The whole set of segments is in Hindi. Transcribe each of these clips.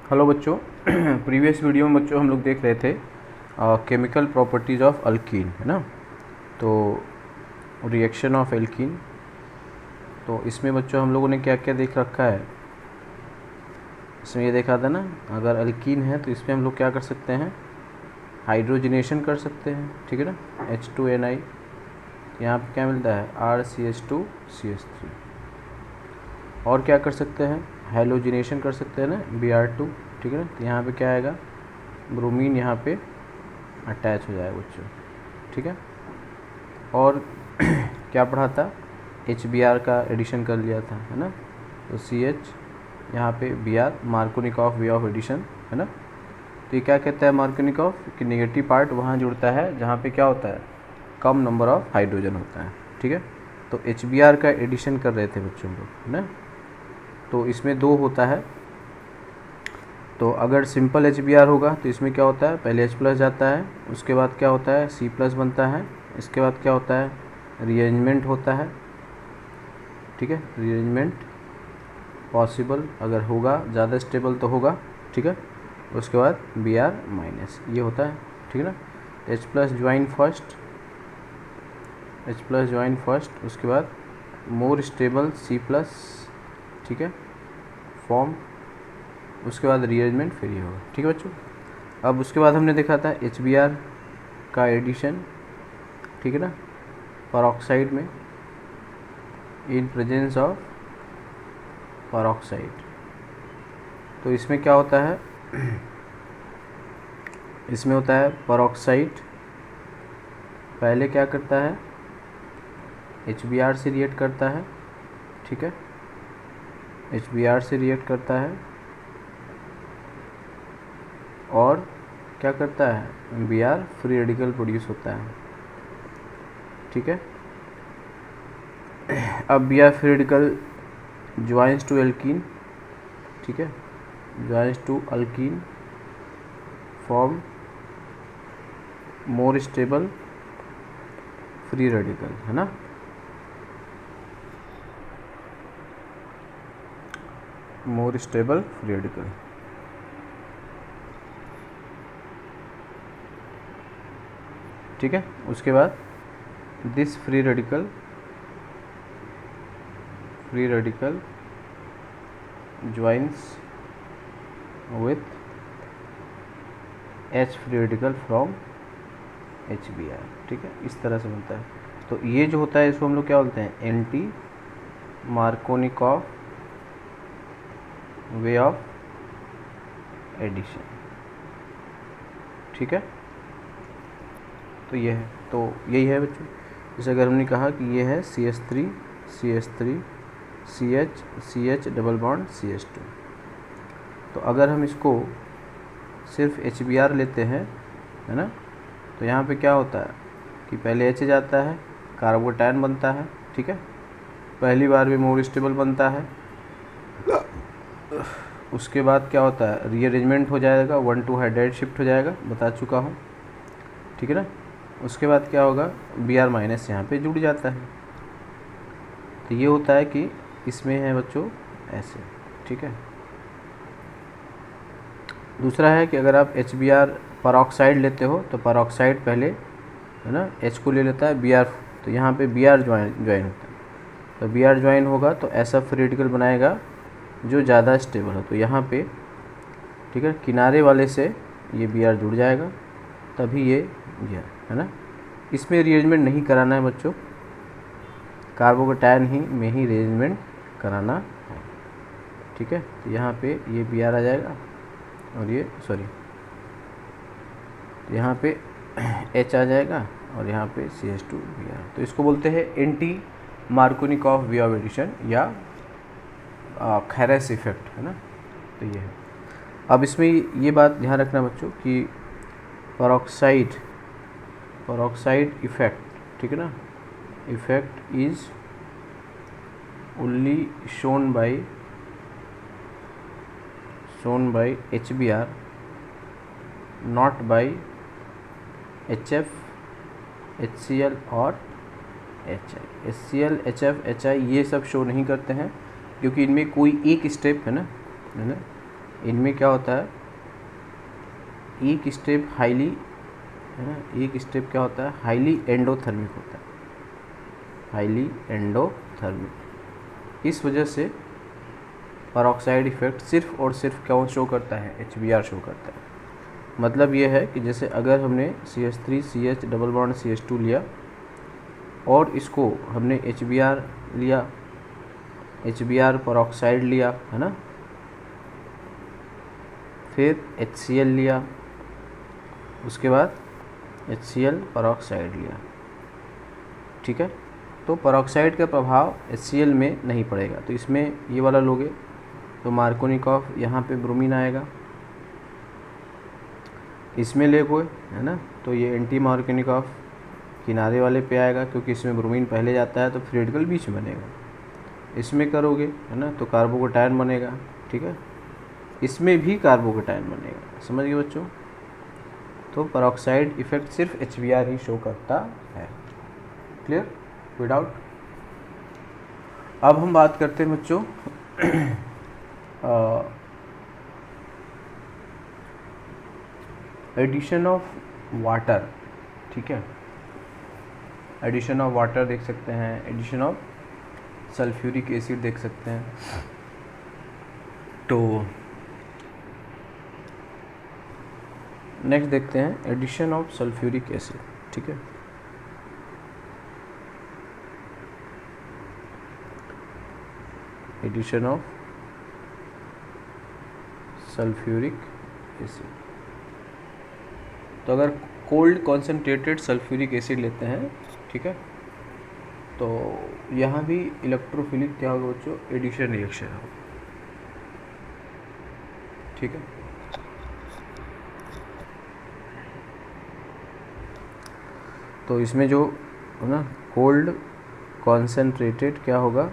हेलो बच्चों। प्रीवियस वीडियो में बच्चों हम लोग देख रहे थे केमिकल प्रॉपर्टीज़ ऑफ अल्कीन, है ना। तो रिएक्शन ऑफ एल्कीन, तो इसमें बच्चों हम लोगों ने क्या क्या देख रखा है। इसमें ये देखा था ना, अगर अल्कीन है तो इसमें हम लोग क्या कर सकते हैं, हाइड्रोजनेशन कर सकते हैं, ठीक है ना। H2Ni, यहाँ पे क्या मिलता है RCH2CH3। और क्या कर सकते हैं, हैलोजिनेशन कर सकते हैं ना, Br2, ठीक है ना। तो यहाँ पे क्या आएगा, ब्रोमीन यहाँ पे अटैच हो जाएगा बच्चों, ठीक है। और क्या पढ़ा था, HBr का एडिशन कर लिया था, है ना। तो CH यहाँ पे Br, Markovnikov way of addition, है ना। तो ये क्या कहता है मार्कोनिकॉफ, कि नेगेटिव पार्ट वहाँ जुड़ता है जहाँ पे क्या होता है, कम नंबर ऑफ हाइड्रोजन होता है, ठीक है। तो HBr का एडिशन कर रहे थे बच्चों लोग, है ना। तो इसमें दो होता है, तो अगर सिंपल HBr होगा तो इसमें क्या होता है, पहले H+ जाता है, उसके बाद क्या होता है C+ बनता है, इसके बाद क्या होता है, रीअरेंजमेंट होता है, ठीक है। रीअरेंजमेंट पॉसिबल अगर होगा, ज़्यादा स्टेबल तो होगा, ठीक है। उसके बाद Br- ये होता है, ठीक है ना। H+ join first, H+ join first, उसके बाद मोर स्टेबल C+, ठीक है, फॉर्म, उसके बाद रीअरेंजमेंट फिर ये होगा, ठीक है बच्चों। अब उसके बाद हमने देखा था HBr का एडिशन, ठीक है ना, परऑक्साइड में, इन प्रेजेंस ऑफ परऑक्साइड। तो इसमें क्या होता है, इसमें होता है परऑक्साइड पहले क्या करता है, HBr से रिएक्ट करता है, ठीक है, HBr से रिएक्ट करता है और क्या करता है, Br फ्री रेडिकल प्रोड्यूस होता है, ठीक है। अब Br free radical joins to alkene, ठीक है, joins to alkene, form more stable free radical, है ना। मोर स्टेबल फ्री रेडिकल, ठीक है। उसके बाद this free radical joins with H free radical from HBr, ठीक है, इस तरह से बनता है। तो ये जो होता है इसको हम लोग क्या बोलते हैं, anti Markovnikov way of addition, ठीक है। तो ये है, तो यही है बच्चों। जैसे अगर हमने कहा कि ये है CH3 CH CH double bond CH2, तो अगर हम इसको सिर्फ HBr लेते हैं, है ना, तो यहाँ पे क्या होता है कि पहले H जाता है, कार्बोकैटायन बनता है, ठीक है, पहली बार में मोर स्टेबल बनता है। उसके बाद क्या होता है, रीअरेंजमेंट हो जाएगा, 1,2 हाइड्राइड शिफ्ट हो जाएगा, बता चुका हूँ, ठीक है ना। उसके बाद क्या होगा, Br- यहाँ पे जुड़ जाता है। तो ये होता है कि इसमें है बच्चों ऐसे, ठीक है। दूसरा है कि अगर आप HBr परऑक्साइड लेते हो तो परऑक्साइड पहले, है ना, H को ले लेता है, Br, तो यहाँ पे Br ज्वाइन होता है। तो Br ज्वाइन होगा तो ऐसा फ्री रेडिकल बनाएगा जो ज़्यादा स्टेबल हो, तो यहाँ पे, ठीक है, किनारे वाले से ये Br जुड़ जाएगा, तभी ये Br, है ना। इसमें रीअरेंजमेंट नहीं कराना है बच्चों, कार्बोकैटायन ही में ही रीअरेंजमेंट कराना है, ठीक है। तो यहाँ पे ये Br आ जाएगा और ये यहाँ पे H आ जाएगा और यहाँ पे CH2 Br। तो इसको बोलते हैं anti Markovnikov way of addition या खैरेस इफेक्ट, है ना। तो ये है। अब इसमें ये बात ध्यान रखना बच्चों कि परऑक्साइड इफेक्ट, ठीक है ना, effect is only shown by HBr, not by HF, HCl और HI। HCl, HF, HI ये सब शो नहीं करते हैं, क्योंकि इनमें कोई एक स्टेप है ना, इनमें क्या होता है, एक स्टेप हाईली, है ना, एक स्टेप क्या होता है, हाईली एंडोथर्मिक होता है, हाईली एंडोथर्मिक। इस वजह से पेरोक्साइड इफेक्ट सिर्फ और सिर्फ क्या शो करता है, HBr शो करता है। मतलब ये है कि जैसे अगर हमने CH3CH डबल बॉन्ड CH2 लिया और इसको हमने HBr लिया, HBr पेरोक्साइड लिया, है ना, फिर HCl लिया, उसके बाद HCl पेरोक्साइड लिया, ठीक है, तो पेरोक्साइड का प्रभाव HCl में नहीं पड़ेगा। तो इसमें ये वाला लोगे तो मार्कोनिकॉफ, यहाँ पे ब्रोमीन आएगा, इसमें ले कोई, है ना, तो ये एंटी मार्कोनिकॉफ किनारे वाले पे आएगा, क्योंकि इसमें ब्रोमीन पहले जाता है तो फ्री रेडिकल बीच में बनेगा। इसमें करोगे, है ना, तो कार्बोकेटायन बनेगा, ठीक है, इसमें भी कार्बोकेटायन बनेगा। समझ गए बच्चों? तो पेरोक्साइड इफेक्ट सिर्फ HBr ही शो करता है। क्लियर? कोई डाउट? अब हम बात करते हैं बच्चों एडिशन ऑफ वाटर, ठीक है, एडिशन ऑफ वाटर देख सकते हैं, एडिशन ऑफ सल्फ्यूरिक एसिड देख सकते हैं। तो नेक्स्ट देखते हैं एडिशन ऑफ सल्फ्यूरिक एसिड, ठीक है। एडिशन ऑफ सल्फ्यूरिक एसिड, तो अगर कोल्ड कॉन्सेंट्रेटेड सल्फ्यूरिक एसिड लेते हैं, ठीक है, तो यहाँ भी इलेक्ट्रोफिलिक क्या होगा बच्चों, एडिशन रिएक्शन होगा, ठीक है। तो इसमें जो है ना कोल्ड कॉन्सेंट्रेटेड क्या होगा,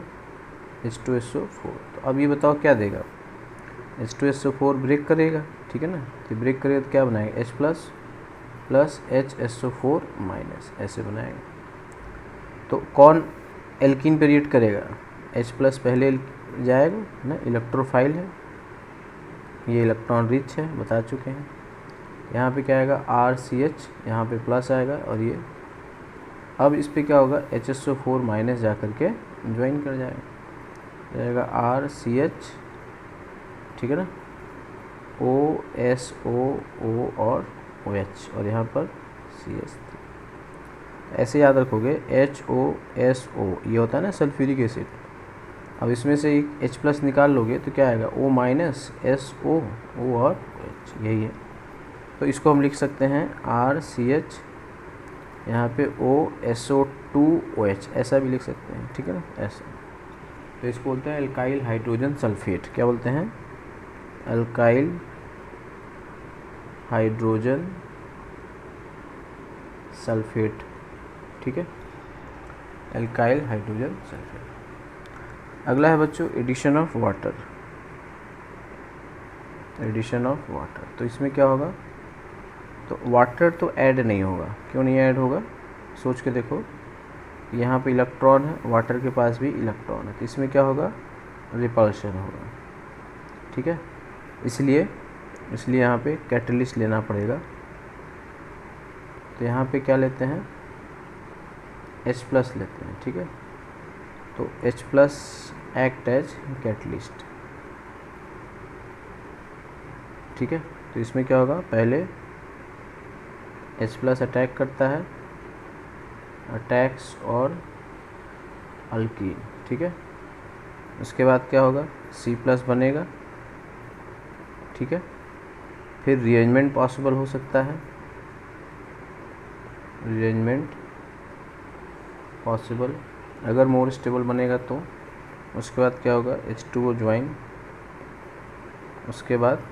H2SO4। तो अब ये बताओ क्या देगा, H2SO4 ब्रेक करेगा, ठीक है ना, तो ब्रेक करेगा तो क्या बनाएगा, H प्लस HSO4 माइनस, ऐसे बनाएगा। तो कौन एल्कीन पे रिएक्ट करेगा, H प्लस पहले जाएगा ना, इलेक्ट्रोफाइल है, ये इलेक्ट्रॉन रिच है, बता चुके हैं। यहाँ पे क्या आएगा, RCH, यहाँ पे प्लस आएगा, और ये अब इस पे क्या होगा, HSO4 माइनस जा कर के ज्वाइन कर जाएगा RCH, ठीक है ना, OSO और OH, और यहाँ पर CH3। ऐसे याद रखोगे, HOSO ये होता है ना सल्फ्यूरिक एसिड। अब इसमें से एक H प्लस निकाल लोगे तो क्या आएगा, O माइनस SO, O और OH, यही है। तो इसको हम लिख सकते हैं RCH, यहाँ पे OSO2OH, ऐसा भी लिख सकते हैं, ठीक है ना, ऐसा। तो इसको बोलते हैं एल्काइल हाइड्रोजन सल्फेट। क्या बोलते हैं, एल्काइल हाइड्रोजन सल्फेट, ठीक है, एल्काइल हाइड्रोजन सल्फेट। अगला है बच्चों addition of water, addition of water. तो इसमें क्या होगा, तो वाटर तो ऐड नहीं होगा, क्यों नहीं ऐड होगा, सोच के देखो, यहाँ पे इलेक्ट्रॉन है, वाटर के पास भी इलेक्ट्रॉन है, तो इसमें क्या होगा, रिपल्शन होगा, ठीक है। इसलिए यहाँ पे कैटलिस्ट लेना पड़ेगा। तो यहाँ पे क्या लेते हैं, H प्लस लेते हैं, ठीक है। तो H plus act as catalyst, ठीक है। तो इसमें क्या होगा, पहले H प्लस अटैक करता है, अटैक्स और अल्कीन, ठीक है। उसके बाद क्या होगा, C प्लस बनेगा, ठीक है। फिर रीअरेंजमेंट पॉसिबल हो सकता है, रीअरेंजमेंट पॉसिबल, अगर मोर स्टेबल बनेगा तो। उसके बाद क्या होगा, H2O ज्वाइन, उसके बाद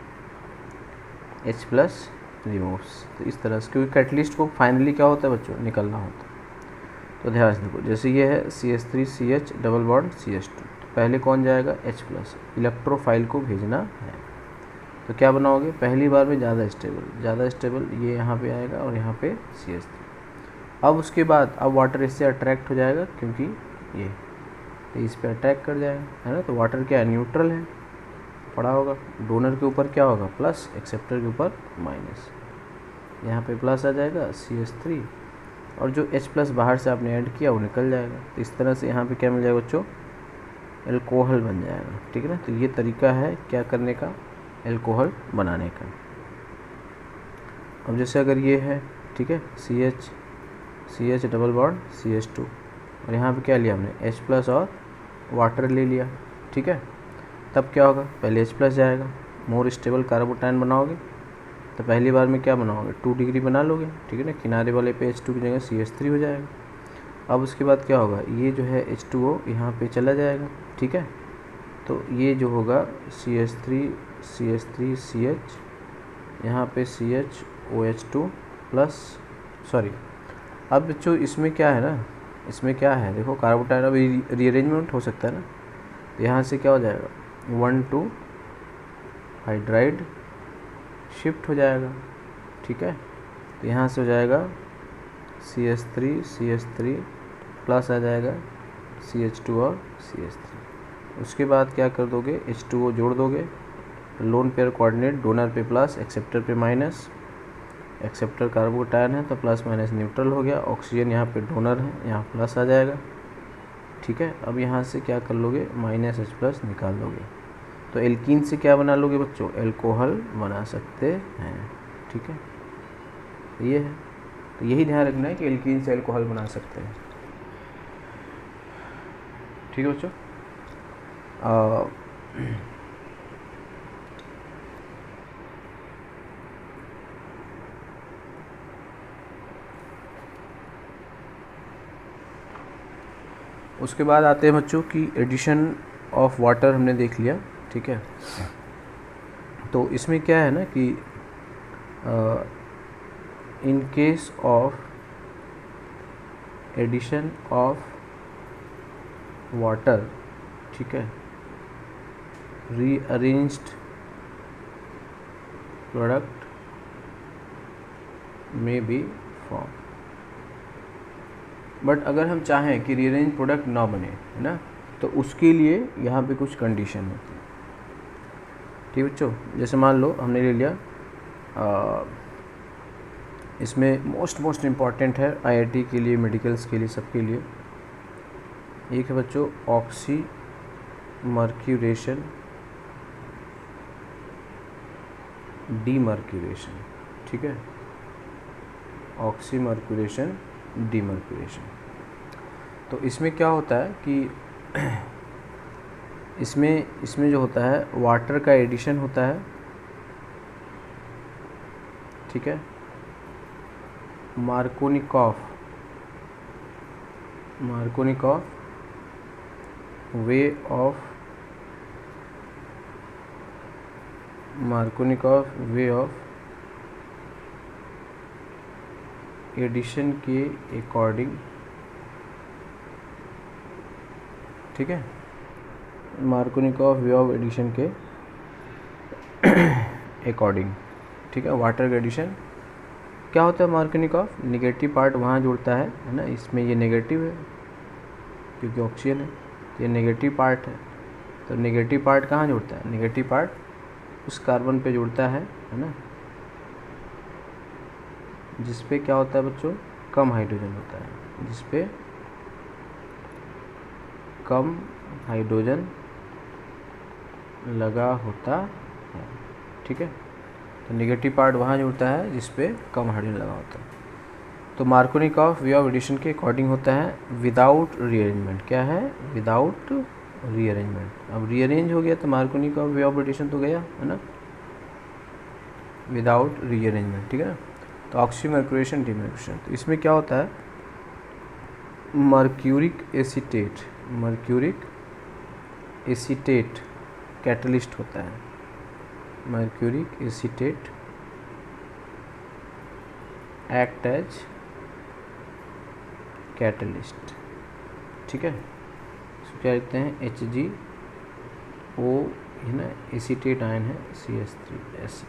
H प्लस रिमूव्स। तो इस तरह से, क्योंकि कैटलिस्ट को फाइनली क्या होता है बच्चों, निकलना होता है। तो ध्यान से देखो, जैसे ये है CH3CH डबल बॉन्ड CH2, तो पहले कौन जाएगा, H प्लस, इलेक्ट्रोफाइल को भेजना है। तो क्या बनाओगे, पहली बार में ज़्यादा स्टेबल ये यहाँ पे आएगा और यहाँ पे CH3। अब उसके बाद अब वाटर इससे अट्रैक्ट हो जाएगा, क्योंकि ये इस पे अटैक कर जाएगा, है ना। तो वाटर क्या है, न्यूट्रल है, पढ़ा होगा, डोनर के ऊपर क्या होगा प्लस, एक्सेप्टर के ऊपर माइनस, यहाँ पे प्लस आ जाएगा CH3 और जो H प्लस बाहर से आपने ऐड किया वो निकल जाएगा। तो इस तरह से यहाँ पे क्या मिल जाएगा बच्चों, एल्कोहल बन जाएगा। ठीक है ना, तो ये तरीका है क्या करने का, एल्कोहल बनाने का। अब जैसे अगर ये है, ठीक है, CH डबल बॉन्ड CH2 और यहाँ पे क्या लिया हमने H प्लस और वाटर ले लिया। ठीक है, तब क्या होगा, पहले H प्लस जाएगा, मोर स्टेबल कार्बोटाइन बनाओगे तो पहली बार में क्या बनाओगे 2 डिग्री बना लोगे। ठीक है ना, किनारे वाले पे H2 की जगह CH3 हो जाएगा। अब उसके बाद क्या होगा, ये जो है H2O यहाँ पे चला जाएगा। ठीक है, तो ये जो होगा CH3 CH, यहाँ पे CHOH2 प्लस सॉरी। अब बच्चों इसमें क्या है ना, इसमें क्या है देखो, कार्बोटाइन अब रीअरेंजमेंट हो सकता है ना, तो यहाँ से क्या हो जाएगा 1,2 हाइड्राइड शिफ्ट हो जाएगा। ठीक है, तो यहाँ से हो जाएगा CH3 प्लस आ जाएगा CH2 और CH3। उसके बाद क्या कर दोगे, H2O जोड़ दोगे, लोन पेयर कोऑर्डिनेट, डोनर पे प्लस एक्सेप्टर पे माइनस, एक्सेप्टर कार्बोटाइन है तो प्लस माइनस न्यूट्रल हो गया, ऑक्सीजन यहाँ पे डोनर है, यहाँ प्लस आ जाएगा। ठीक है, अब यहाँ से क्या कर लोगे माइनस H प्लस निकाल लोगे, तो एल्कीन से क्या बना लोगे बच्चों, एल्कोहल बना सकते हैं। ठीक है, ये है, तो यही ध्यान रखना है कि एल्कीन से एल्कोहल बना सकते हैं। ठीक है बच्चों, उसके बाद आते हैं बच्चों की एडिशन ऑफ वाटर हमने देख लिया। ठीक है, तो इसमें क्या है ना कि in case of addition of water, ठीक है, rearranged product may be form. But अगर हम चाहें कि रीअरेंज प्रोडक्ट ना बने, है ना, तो उसके लिए यहाँ पे कुछ कंडीशन होती है। ठीक बच्चों, जैसे मान लो हमने ले लिया इसमें मोस्ट इम्पॉर्टेंट है IIT के लिए, मेडिकल्स के लिए, सबके लिए, एक है बच्चों ऑक्सीमर्क्यूरेशन डीमर्क्यूरेशन। ठीक है, ऑक्सीमर्क्यूरेशन डीमर्क्यूरेशन। तो इसमें क्या होता है कि इसमें जो होता है वाटर का एडिशन होता है। ठीक है, मार्कोनिकॉफ वे ऑफ एडिशन के अकॉर्डिंग। ठीक है, मार्कोनिकॉफ वे ऑफ एडिशन के अकॉर्डिंग। ठीक है, वाटर का एडिशन क्या होता है, मार्कोनिकॉफ नेगेटिव पार्ट वहाँ जुड़ता है ना, इसमें ये नेगेटिव है क्योंकि ऑक्सीजन है, तो ये नेगेटिव पार्ट है। तो नेगेटिव पार्ट कहाँ जुड़ता है, नेगेटिव पार्ट उस कार्बन पे जुड़ता है ना, जिस पे क्या होता है बच्चों, कम हाइड्रोजन होता है, जिस पे कम हाइड्रोजन लगा होता है। ठीक है, तो नेगेटिव पार्ट वहाँ जुड़ता है जिस पे कम हाइड्रोजन लगा होता है। तो मार्कोनिकॉफ वे ऑफ एडिशन के अकॉर्डिंग होता है विदाउट रीअरेंजमेंट। क्या है, विदाउट रीअरेंजमेंट। अब रीअरेंज हो गया तो मार्कोनिकॉफ वे ऑफ एडिशन तो गया, है ना, विदाउट रीअरेंजमेंट। ठीक है ना, तो ऑक्सीमर्क्यूरेशन डीमर्क्यूरेशन, तो इसमें क्या होता है, मर्क्यूरिक एसीटेट कैटलिस्ट होता है। Mercuric acetate act as catalyst. ठीक है, इसको क्या लिखते हैं, HgO है ना, एसीटेट आयन है CH3S,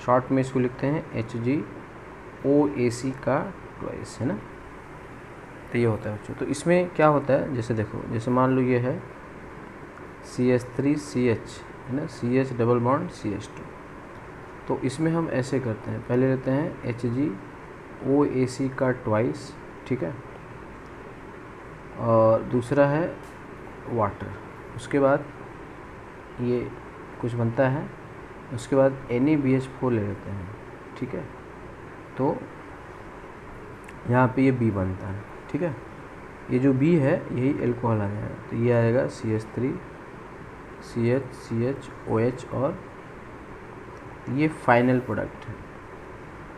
शॉर्ट में इसको लिखते हैं HgOAc का ट्वाइस, है ना। तो ये होता है बच्चों। तो इसमें क्या होता है, जैसे देखो, जैसे मान लो ये है CH3CH है ना, CH डबल बॉन्ड CH2। तो इसमें हम ऐसे करते हैं, पहले लेते हैं HgOAc का ट्वाइस, ठीक है, और दूसरा है वाटर। उसके बाद ये कुछ बनता है, उसके बाद NaBH4 ले लेते हैं, ठीक है। तो यहाँ पे ये B बनता है, ठीक है। ये जो B है यही एल्कोहल आ जाएगा, तो ये आएगा CH3 CH CH OH, और ये फाइनल प्रोडक्ट है।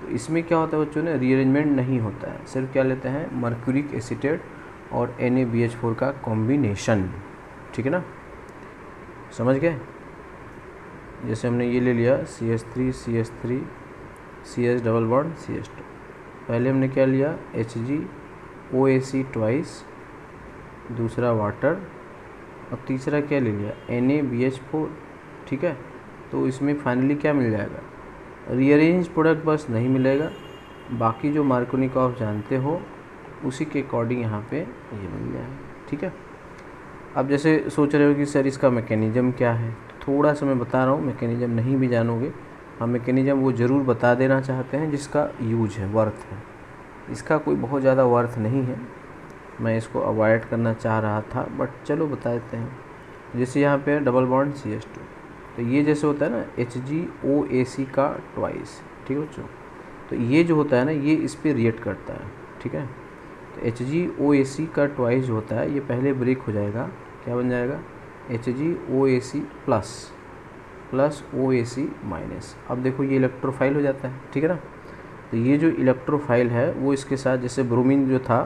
तो इसमें क्या होता है बच्चों ने, रीअरेंजमेंट नहीं होता है, सिर्फ क्या लेते हैं, मर्क्यूरिक एसीटेट और NaBH4 का कॉम्बिनेशन, ठीक है ना, समझ गए। जैसे हमने ये ले लिया CH3 CH3 CH double bond CH2, पहले हमने क्या लिया HgOAc ट्वाइस, दूसरा वाटर, और तीसरा क्या ले लिया NaBH4, ठीक है। तो इसमें फाइनली क्या मिल जाएगा, रीअरेंज प्रोडक्ट बस नहीं मिलेगा, बाकी जो मार्कोनिकॉफ जानते हो उसी के अकॉर्डिंग यहाँ पे ये मिल जाएगा, ठीक है। अब जैसे सोच रहे हो कि सर इसका मैकेनिज़्म क्या है, तो थोड़ा सा मैं बता रहा हूँ, मैकेनिज़्म नहीं भी जानोगे, हम मैकेनिज़्म वो ज़रूर बता देना चाहते हैं जिसका यूज है, वर्थ है। इसका कोई बहुत ज़्यादा वर्थ नहीं है, मैं इसको अवॉइड करना चाह रहा था, बट चलो बता देते हैं। जैसे यहाँ पे डबल बॉन्ड CH2, तो ये जैसे होता है ना HgOAc का ट्वाइस, ठीक है बच्चों। तो ये जो होता है ना, ये इस पर रिएक्ट करता है, ठीक है। तो HgOAc का ट्वाइस जो होता है ये पहले ब्रेक हो जाएगा, क्या बन जाएगा, HgOAc प्लस OAc माइनस। अब देखो ये इलेक्ट्रोफाइल हो जाता है, ठीक है ना। तो ये जो इलेक्ट्रोफाइल है वो इसके साथ, जैसे ब्रोमीन जो था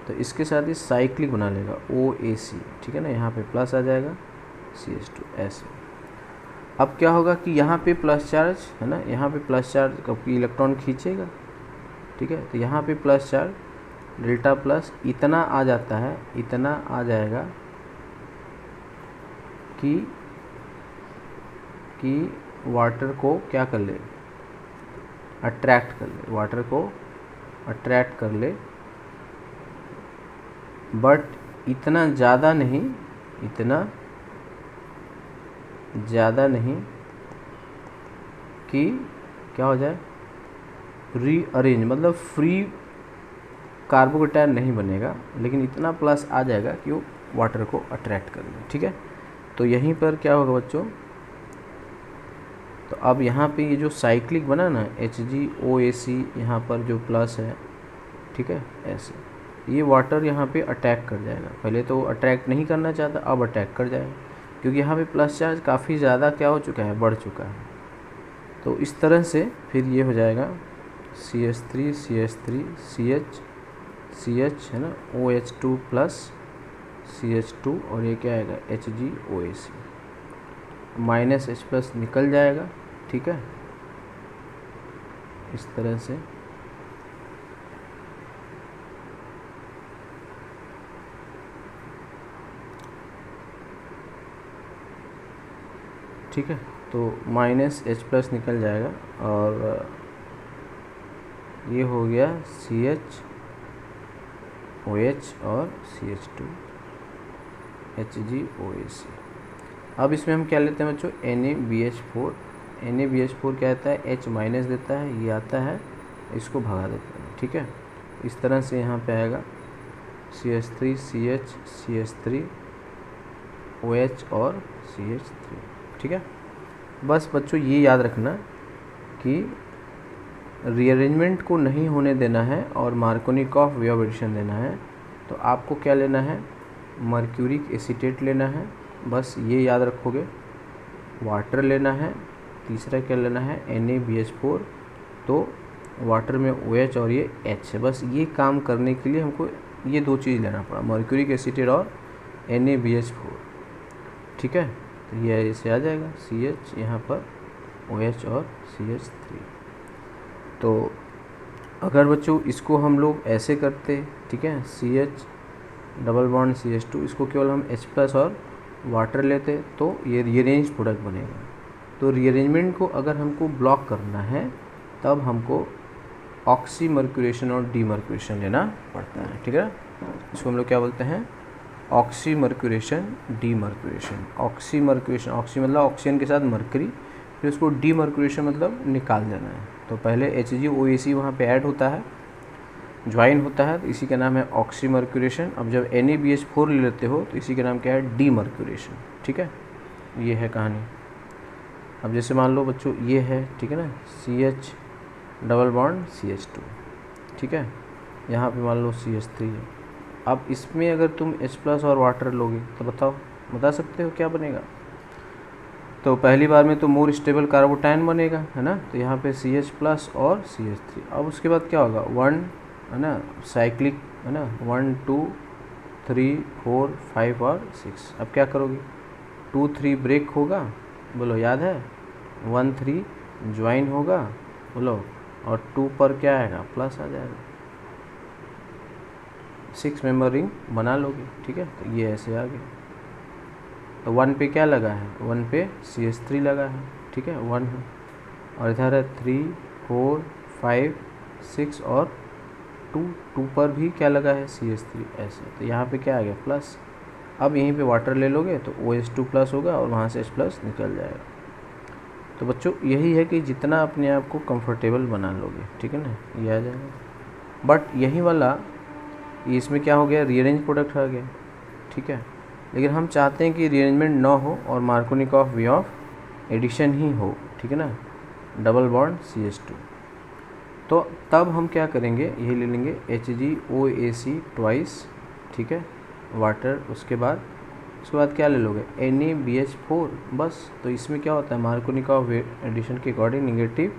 तो इसके साथ ये साइक्लिक बना लेगा OAc, ठीक है ना, यहाँ पे प्लस आ जाएगा CH2 ऐसे। अब क्या होगा कि यहाँ पे प्लस चार्ज है ना, यहाँ पे प्लस चार्ज कभी इलेक्ट्रॉन खींचेगा, ठीक है। तो यहाँ पे प्लस चार्ज डेल्टा प्लस इतना आ जाता है, इतना आ जाएगा कि वाटर को क्या कर ले, अट्रैक्ट कर ले, वाटर को अट्रैक्ट कर ले, बट इतना ज़्यादा नहीं, इतना ज़्यादा नहीं कि क्या हो जाए, रीअरेंज, मतलब फ्री कार्बोकेटायन नहीं बनेगा, लेकिन इतना प्लस आ जाएगा कि वो वाटर को अट्रैक्ट कर ले, ठीक है। तो यहीं पर क्या होगा बच्चों, तो अब यहाँ पे ये जो साइक्लिक बना ना HgOAc, यहाँ पर जो प्लस है, ठीक है, ऐसे ये वाटर यहाँ पे अटैक कर जाएगा। पहले तो अट्रैक्ट नहीं करना चाहता, अब अटैक कर जाएगा, क्योंकि यहाँ पे प्लस चार्ज काफ़ी ज़्यादा क्या हो चुका है, बढ़ चुका है। तो इस तरह से फिर ये हो जाएगा CH3 CH3 CH है ना, OH2 प्लस CH2, और ये क्या आएगा HgOAc, माइनस H प्लस निकल जाएगा, ठीक है, इस तरह से। ठीक है, तो माइनस H प्लस निकल जाएगा, और ये हो गया CHOH और CH2 HgOAc। अब इसमें हम क्या लेते हैं बच्चों, NaBH4। NaBH4 क्या आता है, H माइनस देता है, ये आता है, इसको भगा देते हैं, ठीक है। इस तरह से यहाँ पे आएगा CH3 CH CH3 OH और CH3, ठीक है। बस बच्चों ये याद रखना कि रीअरेंजमेंट को नहीं होने देना है और मार्कोनिकॉफ वे ऑफ एडिशन देना है। तो आपको क्या लेना है, मर्क्यूरिक एसीटेट लेना है, बस ये याद रखोगे। वाटर लेना है, तीसरा क्या लेना है NaBH4, तो वाटर में OH और ये H है। बस ये काम करने के लिए हमको ये दो चीज़ लेना पड़ा, मर्क्यूरिक एसीटेट और NaBH4, ठीक है। तो ये ऐसे आ जाएगा CH, यहाँ पर OH और CH3। तो अगर बच्चों इसको हम लोग ऐसे करते, ठीक है, CH डबल बॉन्ड CH2, इसको केवल हम H प्लस और वाटर लेते तो ये रीअरेंज प्रोडक्ट बनेगा। तो रीअरेंजमेंट को अगर हमको ब्लॉक करना है तब हमको ऑक्सीमर्क्यूरेशन और डीमर्क्यूरेशन लेना पड़ता है, ठीक है। इसको हम लोग क्या बोलते हैं, ऑक्सीमर्क्यूरेशन, डीमर्क्यूरेशन। ऑक्सीमर्क्यूरेशन, ऑक्सी मतलब ऑक्सीजन के साथ मरकरी, फिर उसको डीमर्क्यूरेशन मतलब निकाल देना है। तो पहले HgOAc वहाँ पे ऐड होता है, ज्वाइन होता है, तो इसी का नाम है ऑक्सीमर्क्यूरेशन। अब जब NaBH4 ले लेते हो तो इसी का नाम क्या है, डीमर्क्यूरेशन। ठीक है, ये है कहानी। अब जैसे मान लो बच्चों ये है, ठीक है ना, CH डबल बॉन्ड CH2, ठीक है, यहाँ पे मान लो CH3 है। अब इसमें अगर तुम H+ और वाटर लोगे तो बताओ, बता सकते हो क्या बनेगा? तो पहली बार में तो मोर स्टेबल कार्बोटाइन बनेगा, है ना, तो यहाँ पे CH+ और CH3। अब उसके बाद क्या होगा, 1, है ना, साइक्लिक, है ना, 1 2 3 4 5 और 6। अब क्या करोगे, 2 3 ब्रेक होगा, बोलो याद है, 1 3 ज्वाइन होगा, बोलो, और 2 पर क्या आएगा, प्लस आ जाएगा, 6 मेंबर रिंग बना लोगे। ठीक है, तो ये ऐसे आ गया। तो 1 पे क्या लगा है, 1 पे CH3 लगा है, ठीक है, 1 है, और इधर है 3 4 5 6 और 2 पर भी क्या लगा है, CH3, ऐसे। तो यहाँ पे क्या आ गया, प्लस। अब यहीं पे वाटर ले लोगे तो OH2+ होगा और वहाँ से H+ निकल जाएगा। तो बच्चों यही है कि जितना अपने आप को कंफर्टेबल बना लोगे, ठीक है ना, ये आ जाएगा। बट यही वाला इसमें क्या हो गया, रीअरेंज प्रोडक्ट आ गया, ठीक है। लेकिन हम चाहते हैं कि रीअरेंजमेंट ना हो और मार्कोनिकॉफ वे ऑफ एडिशन ही हो, ठीक है ना, डबल बॉन्ड CH2। तो तब हम क्या करेंगे, यही ले लेंगे HgOAc ट्वाइस, ठीक है, वाटर। उसके बाद क्या ले लोगे, NaBH4, बस। तो इसमें क्या होता है, मार्कोनिकॉफ एडिशन के अकॉर्डिंग निगेटिव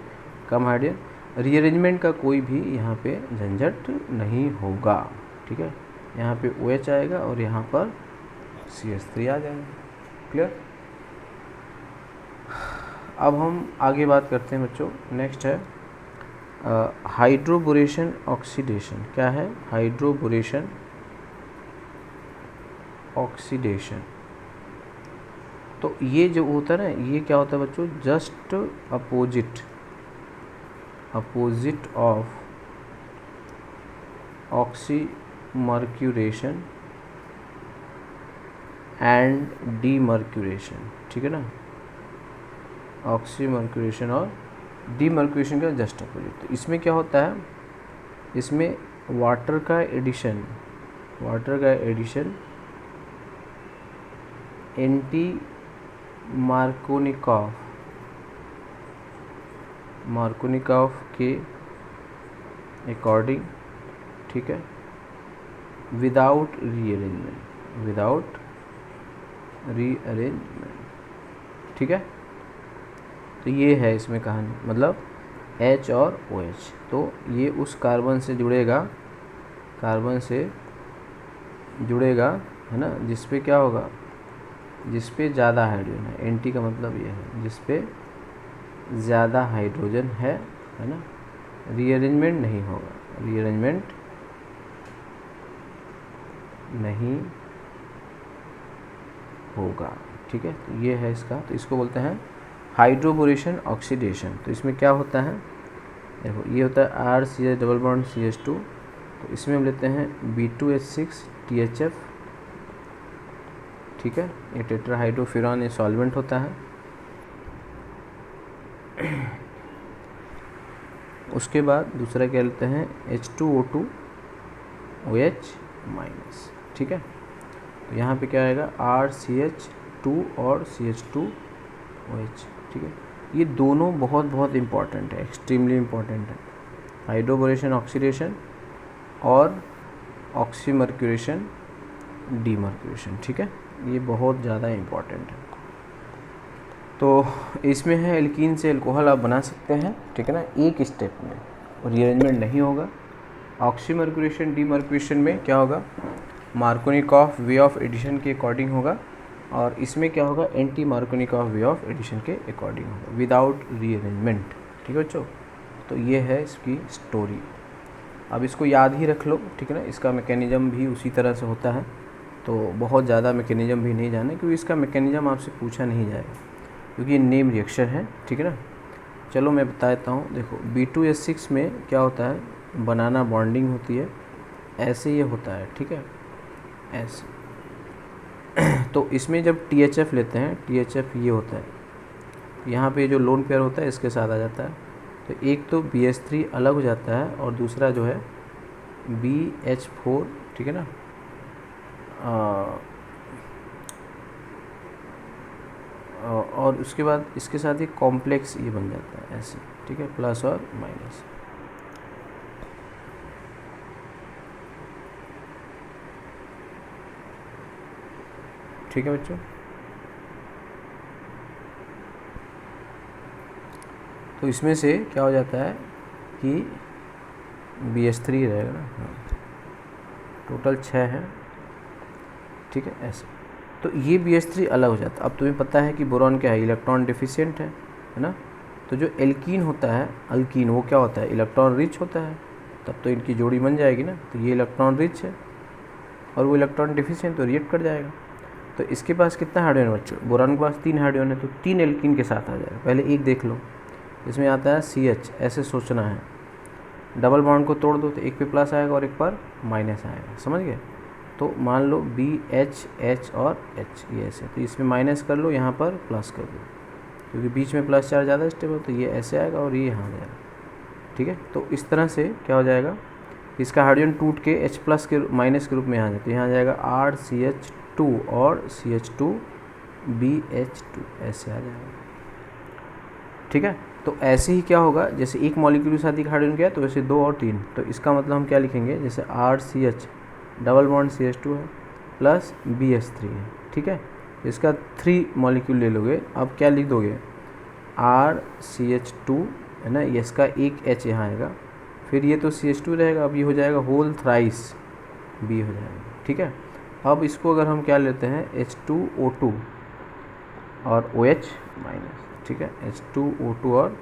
कम हाइड्रोजन, रीअरेंजमेंट का कोई भी यहाँ पे झंझट नहीं होगा, ठीक है। यहाँ पे OH आएगा और यहाँ पर CH3 आ जाएगा। क्लियर? अब हम आगे बात करते हैं बच्चों। नेक्स्ट है हाइड्रोबोरेशन ऑक्सीडेशन। क्या है, हाइड्रोबोरेशन ऑक्सीडेशन। तो ये जो होता है ना, ये क्या होता है बच्चों, just opposite of oxymercuration and demercuration, ठीक है ना, ऑक्सीमर्क्यूरेशन और डीमर्क्यूरेशन का जस्ट अपोजिट। तो इसमें क्या होता है, इसमें वाटर का एडिशन एंटी मार्कोनिकॉफ के अकॉर्डिंग, ठीक है, विदाउट रीअरेंजमेंट, ठीक है। तो ये है इसमें कहानी, मतलब H और OH। तो ये उस कार्बन से जुड़ेगा, है ना, जिस पे क्या होगा, जिस पे ज़्यादा हाइड्रोजन है। एंटी का मतलब ये है जिस पे ज़्यादा हाइड्रोजन है ना। रीअरेंजमेंट नहीं होगा, रीअरेंजमेंट नहीं होगा, ठीक है। तो ये है इसका, तो इसको बोलते हैं हाइड्रोबोरेशन ऑक्सीडेशन। तो इसमें क्या होता है, देखो ये होता है RCH डबल बॉन्ड CH2। तो इसमें हम लेते हैं B2H6 THF, ठीक है, ये टेट्राहाइड्रोफिरॉन ये सॉल्वेंट होता है। उसके बाद दूसरा क्या लेते हैं, H2O2 OH माइनस, ठीक है। तो यहाँ पे क्या आएगा, RCH2 और CH2 OH, ठीक है। ये दोनों बहुत इंपॉर्टेंट है, एक्सट्रीमली इम्पॉर्टेंट है, हाइड्रोबोरेशन ऑक्सीडेशन और ऑक्सीमर्क्यूरेशन डीमर्क्यूरेशन, ठीक है। ये बहुत ज़्यादा इम्पॉर्टेंट है। तो इसमें है एल्कीन से अल्कोहल आप बना सकते हैं, ठीक है ना, एक स्टेप में, और रीअरेंजमेंट नहीं होगा। ऑक्सीमर्क्यूरेशन डीमर्क्यूरेशन में क्या होगा, मार्कोनिकॉफ वे ऑफ एडिशन के अकॉर्डिंग होगा, और इसमें क्या होगा, anti Markovnikov way of addition के अकॉर्डिंग होगा, विदाउट रीअरेंजमेंट, ठीक है बच्चों। तो ये है इसकी स्टोरी। अब इसको याद ही रख लो, ठीक है ना। इसका मैकेनिज़्म भी उसी तरह से होता है, तो बहुत ज़्यादा मैकेनिज़्म भी नहीं जाना, क्योंकि इसका मैकेनिज़्म आपसे पूछा नहीं जाएगा, क्योंकि ये नेम रिएक्शन है, ठीक है ना। चलो मैं बता देता हूँ। देखो B2H6 में क्या होता है, बनाना बॉन्डिंग होती है, ऐसे ये होता है, ठीक है, ऐसे, तो इसमें जब THF लेते हैं, THF ये होता है, यहाँ पे जो लोन पेयर होता है इसके साथ आ जाता है। तो एक तो BH3 अलग हो जाता है और दूसरा जो है BH4, ठीक है ना। और उसके बाद इसके साथ एक कॉम्प्लेक्स ये बन जाता है ऐसे, ठीक है, प्लस और माइनस। ठीक है बच्चों, तो इसमें से क्या हो जाता है कि BH3 रहेगा ना, हाँ, टोटल 6 है, ठीक है ऐसे। तो ये BH3 अलग हो जाता है। अब तुम्हें पता है कि बोरॉन क्या है, इलेक्ट्रॉन डिफिशिएंट है ना। तो जो एल्कीन होता है, अल्कीन, वो क्या होता है, इलेक्ट्रॉन रिच होता है, तब तो इनकी जोड़ी बन जाएगी ना। तो ये इलेक्ट्रॉन रिच है और वो इलेक्ट्रॉन डिफिशिएंट, तो रिएक्ट कर जाएगा। तो इसके पास कितना हाइड्रोजन बच्चों, बोरॉन के पास 3 हाइड्रोजन है, तो 3 एल्कीन के साथ आ जाएगा। पहले एक देख लो, इसमें आता है CH, ऐसे सोचना है, डबल बॉन्ड को तोड़ दो तो एक पे प्लस आएगा और एक पर माइनस आएगा, समझ गए। तो मान लो BH, H और H ये ऐसे, तो इसमें माइनस कर लो, यहाँ पर प्लस कर दो, क्योंकि बीच में प्लस चार्ज ज़्यादा स्टेबल, तो ये ऐसे आएगा और ये यहाँ आ जाएगा, ठीक है। तो इस तरह से क्या हो जाएगा, इसका हाइड्रोजन टूट के H+ के माइनस के रूप में यहाँ आ जाए, तो यहाँ आ जाएगा RCH2 और CH2BH2 ऐसे आ जाएगा, ठीक है। तो ऐसे ही क्या होगा, जैसे एक मॉलिक्यूल के साथ एक हाइड्रोजन गया तो वैसे 2 और 3, तो इसका मतलब हम क्या लिखेंगे, जैसे RCH डबल बॉन्ड CH2 है प्लस BH3 है, ठीक है। इसका 3 मॉलिक्यूल ले लोगे, अब क्या लिख दोगे, RCH2 है ना, ये इसका एक H यहाँ आएगा, फिर ये तो CH2 रहेगा, अब ये हो जाएगा होल थ्राइस B हो जाएगा, ठीक है। अब इसको अगर हम क्या लेते हैं H2O2 और OH माइनस, ठीक है, H2O2 और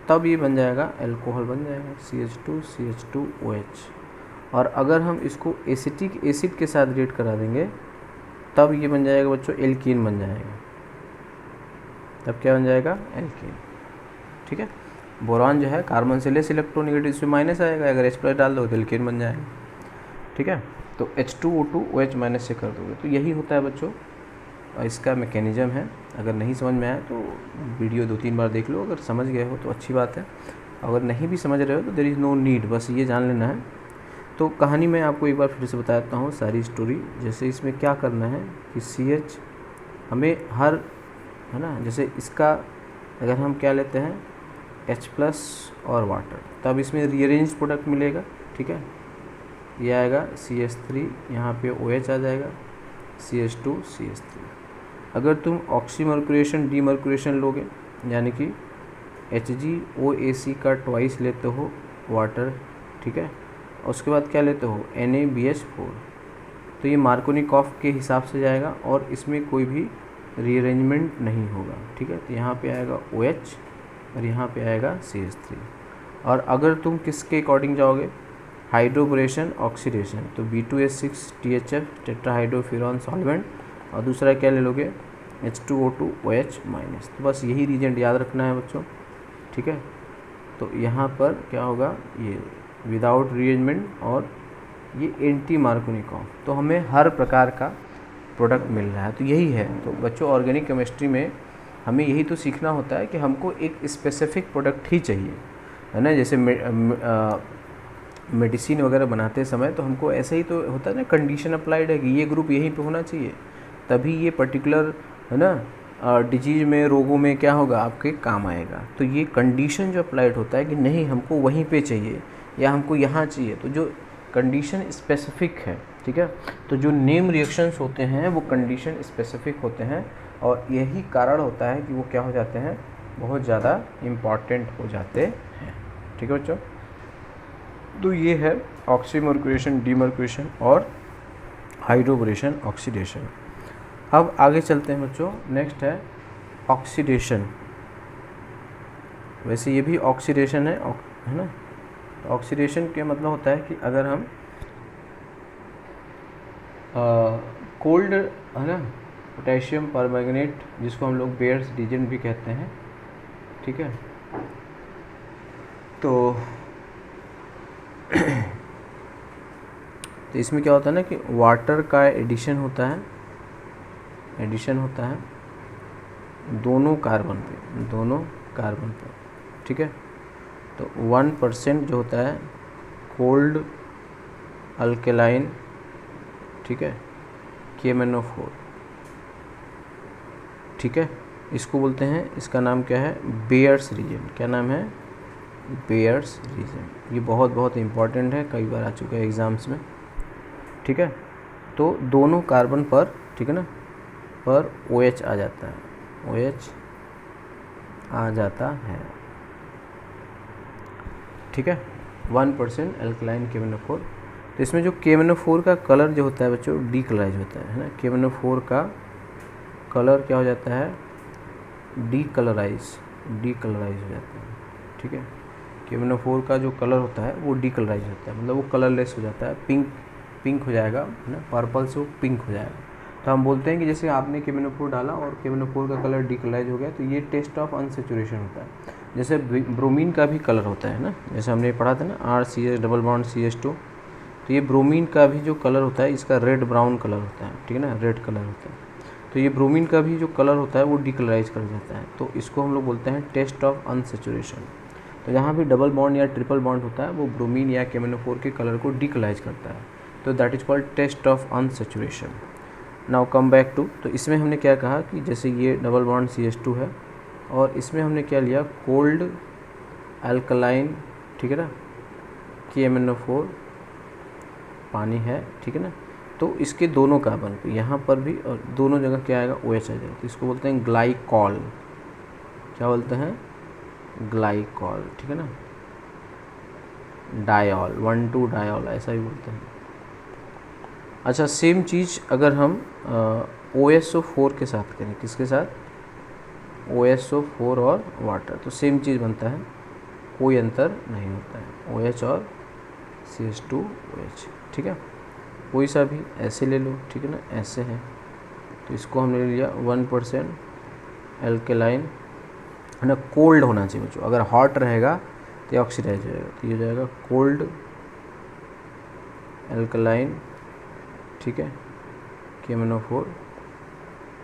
तब ये बन जाएगा अल्कोहल बन जाएगा CH2CH2OH। और अगर हम इसको एसिटिक एसिड के साथ रिएक्ट करा देंगे तब ये बन जाएगा बच्चों एल्कीन बन जाएगा, तब क्या बन जाएगा एल्कीन, ठीक है। बोरॉन जो है कार्बन से लेस इलेक्ट्रोनेगेटिव, इसमें माइनस आएगा, अगर H+ डाल दो तो एल्कीन बन जाएगा, ठीक है। तो H2O2 OH माइनस से कर दोगे, तो यही होता है बच्चों इसका मैकेनिज्म है। अगर नहीं समझ में आया तो वीडियो 2-3 बार देख लो, अगर समझ गए हो तो अच्छी बात है, अगर नहीं भी समझ रहे हो तो देयर इज़ नो नीड, बस ये जान लेना है। तो कहानी मैं आपको एक बार फिर से बता देता हूँ सारी स्टोरी। जैसे इसमें क्या करना है कि CH हमें हर, है ना, जैसे इसका अगर हम क्या लेते हैं H+ और वाटर, तब इसमें रीअरेंज प्रोडक्ट मिलेगा, ठीक है। ये आएगा CH3, यहाँ पे OH आ जाएगा, CH2 CH3। अगर तुम ऑक्सीमर्कुरेशन डीमर्कुरेशन लोगे, यानी कि HgOAc का ट्वाइस लेते हो वाटर, ठीक है, उसके बाद क्या लेते हो NaBH4, तो ये मार्कोनिकॉफ के हिसाब से जाएगा और इसमें कोई भी रीअरेंजमेंट नहीं होगा, ठीक है। तो यहाँ पे आएगा OH और यहाँ पे आएगा CH3। और अगर तुम किसके अकॉर्डिंग जाओगे, हाइड्रोबोरेशन ऑक्सीडेशन, तो B2H6 THF टेट्राहाइड्रोफ्यूरॉन सॉल्वेंट, और दूसरा क्या ले लोगे H2O2 OH माइनस। तो बस यही रीजेंट याद रखना है बच्चों, ठीक है। तो यहाँ पर क्या होगा, ये विदाउट रीअरेंजमेंट और ये एंटी मार्कोनिकॉफ, तो हमें हर प्रकार का प्रोडक्ट मिल रहा है। तो यही है, तो बच्चों ऑर्गेनिक केमिस्ट्री में हमें यही तो सीखना होता है कि हमको एक स्पेसिफिक प्रोडक्ट ही चाहिए, है ना। जैसे मेडिसिन वगैरह बनाते समय तो हमको ऐसा ही तो होता है ना, कंडीशन अप्लाइड है कि ये ग्रुप यहीं पे होना चाहिए, तभी ये पर्टिकुलर, है ना, डिजीज में, रोगों में क्या होगा आपके काम आएगा। तो ये कंडीशन जो अप्लाइड होता है कि नहीं हमको वहीं पे चाहिए या हमको यहाँ चाहिए, तो जो कंडीशन स्पेसिफिक है, ठीक है। तो जो नेम रिएक्शंस होते हैं वो कंडीशन स्पेसिफिक होते हैं और यही कारण होता है कि वो क्या हो जाते हैं, बहुत ज़्यादा इम्पॉर्टेंट हो जाते हैं, ठीक है बच्चों। तो ये है ऑक्सीमर्कुरेशन डीमर्कुरेशन और हाइड्रोबोरेशन ऑक्सीडेशन। अब आगे चलते हैं बच्चों, नेक्स्ट है ऑक्सीडेशन। वैसे ये भी ऑक्सीडेशन है ना। ऑक्सीडेशन के मतलब होता है कि अगर हम कोल्ड, है ना, पोटेशियम परमैंगनेट, जिसको हम लोग बेयर्स रिएजेंट भी कहते हैं, ठीक है। तो इसमें क्या होता है ना कि वाटर का एडिशन होता है एडिशन होता है दोनों कार्बन पे, ठीक है। तो 1% जो होता है कोल्ड अल्केलाइन, ठीक है, KMnO4, ठीक है। इसको बोलते हैं, इसका नाम क्या है, बेयर्स रीजन। क्या नाम है, बेयर्स रीजन। ये बहुत बहुत इम्पॉर्टेंट है, कई बार आ चुका है एग्ज़ाम्स में, ठीक है। तो दोनों कार्बन पर, ठीक है ना, पर OH आ जाता है, OH आ जाता है, ठीक है। 1% अल्कलाइन KMnO4। तो इसमें जो KMnO4 का कलर जो होता है बच्चों, डीकलराइज होता है ना। KMnO4 का कलर क्या हो जाता है, डीकलराइज हो जाता है, ठीक है। KMnO4 का जो कलर होता है वो डीकलराइज होता है, मतलब वो कलरलेस हो जाता है, पिंक हो जाएगा, है ना, पर्पल से वो पिंक हो जाएगा। तो हम बोलते हैं कि जैसे आपने KMnO4 डाला और KMnO4 का कलर डीकलराइज हो गया, तो ये टेस्ट ऑफ अनसेचुरेशन होता है। जैसे ब्रोमीन का भी कलर होता है ना, जैसे हमने पढ़ा था ना, RCH डबल बॉन्ड CH2। तो ये ब्रोमीन का भी जो कलर होता है, इसका रेड ब्राउन कलर होता है, ठीक है ना, रेड कलर होता है। तो ये ब्रोमीन का भी जो कलर होता है वो डीकलराइज कर जाता है, तो इसको हम लोग बोलते हैं टेस्ट ऑफ अनसेचुरेशन। तो जहाँ भी डबल बॉन्ड या ट्रिपल बॉन्ड होता है वो ब्रोमीन या KMnO4 के कलर को डीकलराइज करता है, तो that is called test of unsaturation. Now come back to, तो इसमें हमने क्या कहा कि जैसे ये डबल बॉन्ड CH2 है और इसमें हमने क्या लिया, कोल्ड अल्कलाइन, ठीक है ना, KMnO4 पानी है, ठीक है ना। तो इसके दोनों कार्बन पे यहाँ पर भी और दोनों जगह क्या आएगा, OH आ जाएगा। तो इसको बोलते हैं ग्लाइकॉल। क्या बोलते हैं, ग्लाइकॉल, ठीक है ना। डायॉल, 1,2 डायॉल ऐसा भी बोलते हैं। अच्छा, सेम चीज़ अगर हम OSO4 के साथ करें, किसके साथ, OSO4 और वाटर, तो सेम चीज़ बनता है, कोई अंतर नहीं होता है, OH और CH2OH, ठीक है। कोई सा भी ऐसे ले लो, ठीक है ना, ऐसे है। तो इसको हमने ले लिया 1% एल्केलाइन, है ना, कोल्ड होना चाहिए बच्चों। अगर हॉट रहेगा तो ऑक्सीडाइज हो जाएगा, तो ये हो जाएगा कोल्ड एल्कलाइन, ठीक है, KMnO4।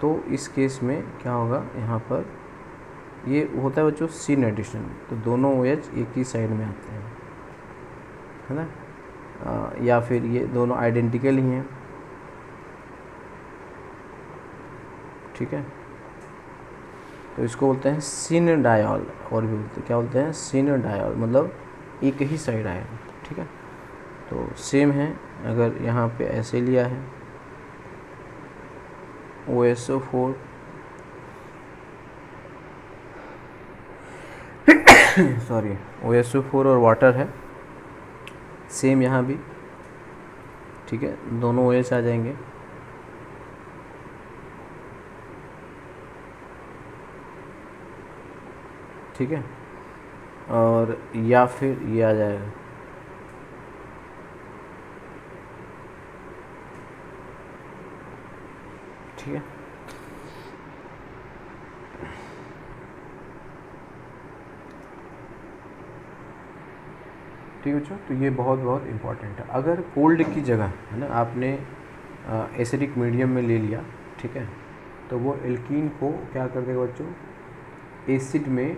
तो इस केस में क्या होगा, यहाँ पर ये होता है बच्चों सिन एडिशन, तो दोनों OH एक ही साइड में आते हैं, है ना, या फिर ये दोनों आइडेंटिकल ही हैं, ठीक है। तो इसको बोलते हैं सिन डायॉल, और भी बोलते हैं, क्या बोलते हैं, सिन डायॉल, मतलब एक ही साइड आएगा, ठीक है। तो सेम है, अगर यहाँ पे ऐसे लिया है OSO4 सॉरी, OSO4 और वाटर है, सेम यहाँ भी, ठीक है, दोनों OH आ जाएंगे, ठीक है। और या फिर ये आ जाएगा, ठीक है। ठीक है बच्चों, तो ये बहुत बहुत इम्पॉर्टेंट है। अगर कोल्ड की जगह, है ना, आपने एसिडिक मीडियम में ले लिया, ठीक है, तो वो एल्कीन को क्या कर देगा बच्चों, एसिड में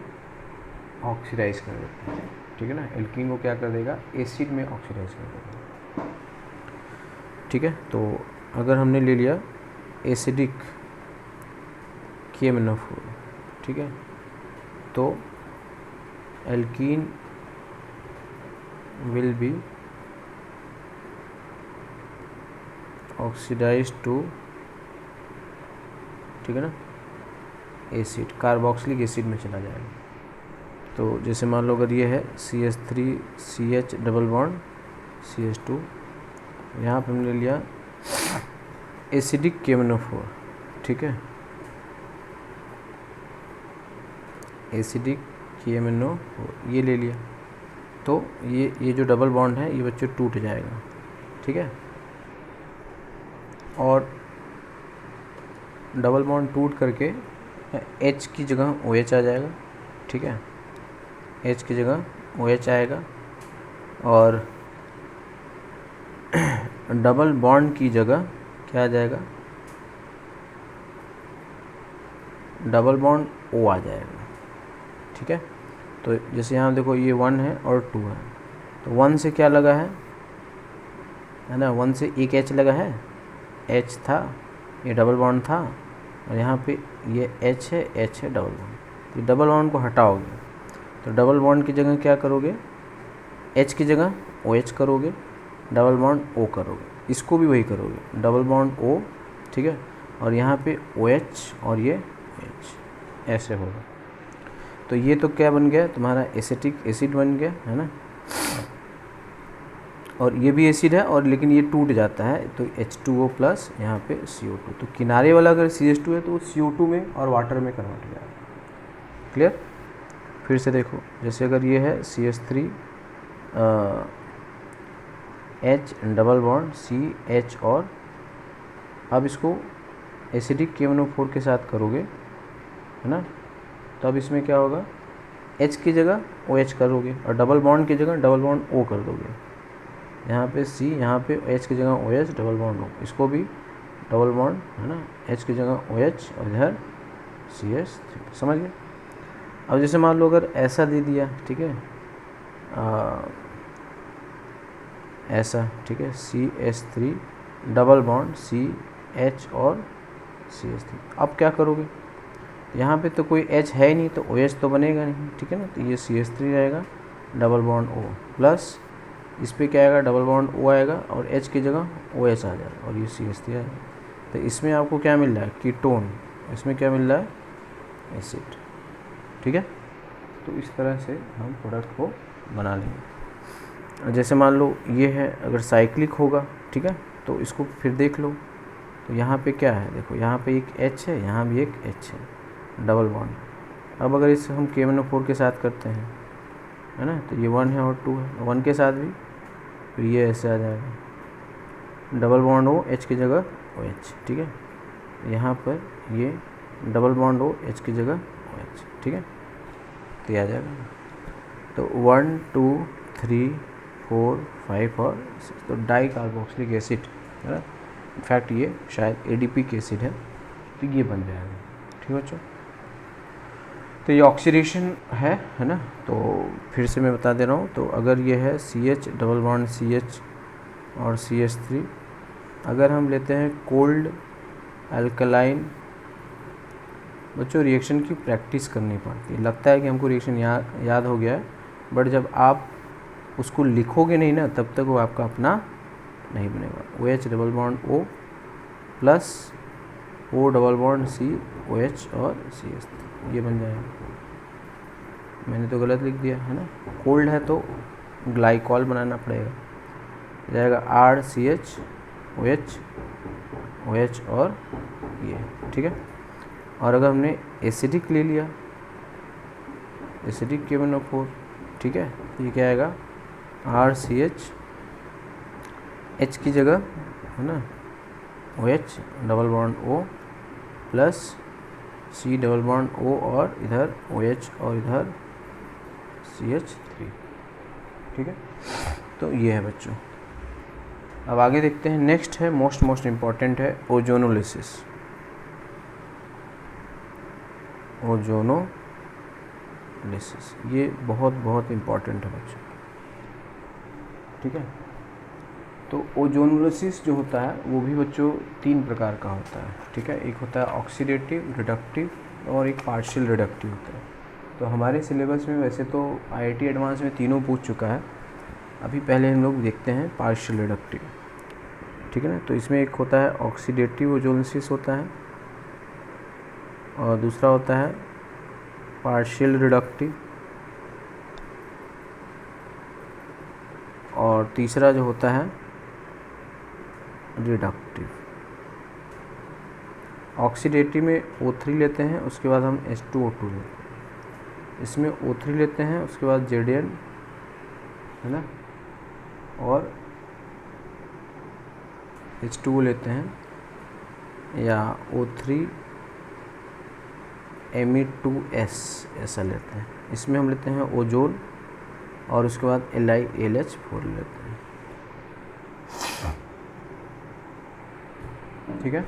ऑक्सीडाइज कर देता है, ठीक है ना। एल्कीन को क्या कर देगा, एसिड में ऑक्सीडाइज कर देगा, ठीक है। तो अगर हमने ले लिया एसिडिक KMnO4, ठीक है, तो alkene will be oxidized to, ठीक है ना, एसिड, कार्बोक्सिलिक एसिड में चला जाएगा। तो जैसे मान लो अगर ये है CH3CH डबल बॉन्ड CH2, यहाँ पे हमने लिया एसिडिक KMnO4, ठीक है, एसिडिक KMnO4 ये ले लिया, तो ये जो डबल बॉन्ड है ये बच्चों टूट जाएगा, ठीक है। और डबल बॉन्ड टूट करके H की जगह OH आ जाएगा, ठीक है, H की जगह OH आएगा, और डबल बॉन्ड की जगह क्या आ जाएगा, डबल बॉन्ड O आ जाएगा, ठीक है। तो जैसे यहाँ देखो ये 1 है और 2 है, तो 1 से क्या लगा है ना, 1 से एक H लगा है, H था, ये डबल बॉन्ड था, और यहाँ पे ये H है डबल बॉन्ड। तो डबल बॉन्ड को हटाओगे तो डबल बॉन्ड की जगह क्या करोगे, H की जगह OH करोगे, डबल बॉन्ड O करोगे, इसको भी वही करोगे, डबल बॉन्ड O, ठीक है, और यहाँ पे OH और ये OH, ऐसे होगा। तो ये तो क्या बन गया, तुम्हारा एसिटिक एसिड बन गया, है ना। और ये भी एसिड है, और लेकिन ये टूट जाता है, तो H2O प्लस यहाँ पे CO2। तो किनारे वाला अगर CH2 है तो वो CO2 में और वाटर में कन्वर्ट हो जाएगा। क्लियर। फिर से देखो, जैसे अगर ये है CH3 H double bond CH, और अब इसको एसिडिक KMnO4 के साथ करोगे, है ना, तो अब इसमें क्या होगा, H की जगह OH करोगे और डबल बॉन्ड की जगह डबल बॉन्ड O कर दोगे। यहाँ पे C, यहाँ पे H की जगह OH, डबल बॉन्ड O, इसको भी डबल बॉन्ड, है ना, H की जगह OH और इधर CH3। समझ गए। अब जैसे मान लो अगर ऐसा दे दिया, ठीक है, ऐसा, ठीक है, CH3 डबल बॉन्ड CH और CH3। अब क्या करोगे, यहाँ पे तो कोई H है ही नहीं, तो OH तो बनेगा नहीं, ठीक है ना, तो ये CH3 रहेगा, डबल बॉन्ड O प्लस इस पर क्या आएगा, डबल बॉन्ड O आएगा, और H की जगह OH आ जाएगा, और ये CH3 आएगा। तो इसमें आपको क्या मिल रहा है, कीटोन, इसमें क्या मिल रहा है, एसिड, ठीक है। तो इस तरह से हम प्रोडक्ट को बना लेंगे। जैसे मान लो ये है, अगर साइक्लिक होगा, ठीक है, तो इसको फिर देख लो, तो यहाँ पे क्या है, देखो यहाँ पे एक H है, यहाँ भी एक H है, डबल बॉन्ड। अब अगर इसे हम KMnO4 के साथ करते हैं, है ना, तो ये 1 है और 2 है, 1 के साथ भी, तो ये ऐसे आ जाएगा, डबल बॉन्ड O, H की जगह OH, ठीक है, यहाँ पर ये डबल बॉन्ड O, H की जगह OH, ठीक है, तो ये आ जाएगा। तो 1 2 3 4 5 और 6, तो डाई कार्बोक्सिलिक एसिड, है ना, इनफैक्ट ये शायद ADP एसिड है, तो ये बन जाएगा, ठीक है बच्चों। तो ये ऑक्सीडेशन है ना। तो फिर से मैं बता दे रहा हूँ, तो अगर ये है CH डबल बॉन्ड CH और CH3, अगर हम लेते हैं कोल्ड अल्कलाइन, बच्चों रिएक्शन की प्रैक्टिस करनी पड़ती है। लगता है कि हमको रिएक्शन याद हो गया है, बट जब आप उसको लिखोगे नहीं ना, तब तक वो आपका अपना नहीं बनेगा। OH double bond O plus O double bond C OH और CH3, ये बन जाएगा। मैंने तो गलत लिख दिया है ना, कोल्ड है तो ग्लाइकॉल बनाना पड़ेगा, जाएगा RCH OH OH और ये, ठीक है। और अगर हमने एसिडिक ले लिया, एसिडिक KMnO4, ठीक है, तो ये क्या आएगा, RCH, H की जगह, है ना, OH double bond O plus C double bond O, और इधर OH और इधर CH3, ठीक है। तो ये है बच्चों। अब आगे देखते हैं, नेक्स्ट है मोस्ट इम्पॉर्टेंट है ओजोनोलिसिस। ओजोनोलिसिस ये बहुत इम्पॉर्टेंट है बच्चों, ठीक है। तो ओजोनोलिसिस जो होता है वो भी बच्चों 3 प्रकार का होता है, ठीक है। एक होता है ऑक्सीडेटिव, रिडक्टिव और एक पार्शियल रिडक्टिव होता है। तो हमारे सिलेबस में वैसे तो IIT एडवांस में तीनों पूछ चुका है, अभी पहले हम लोग देखते हैं पार्शियल रिडक्टिव, ठीक है ना। तो इसमें एक होता है ऑक्सीडेटिव ओजोनोलिसिस होता है, और दूसरा होता है पार्शियल रिडक्टिव, और तीसरा जो होता है रिडक्टिव। ऑक्सीडेटिव में O3 लेते हैं, उसके बाद हम H2O2 लेते हैं, इसमें O3 लेते हैं, उसके बाद Zn, है ना, और H2O लेते हैं, या O3 Me2S ऐसा लेते हैं। इसमें हम लेते हैं ओजोन, और उसके बाद LiAlH4 लेते हैं, ठीक है।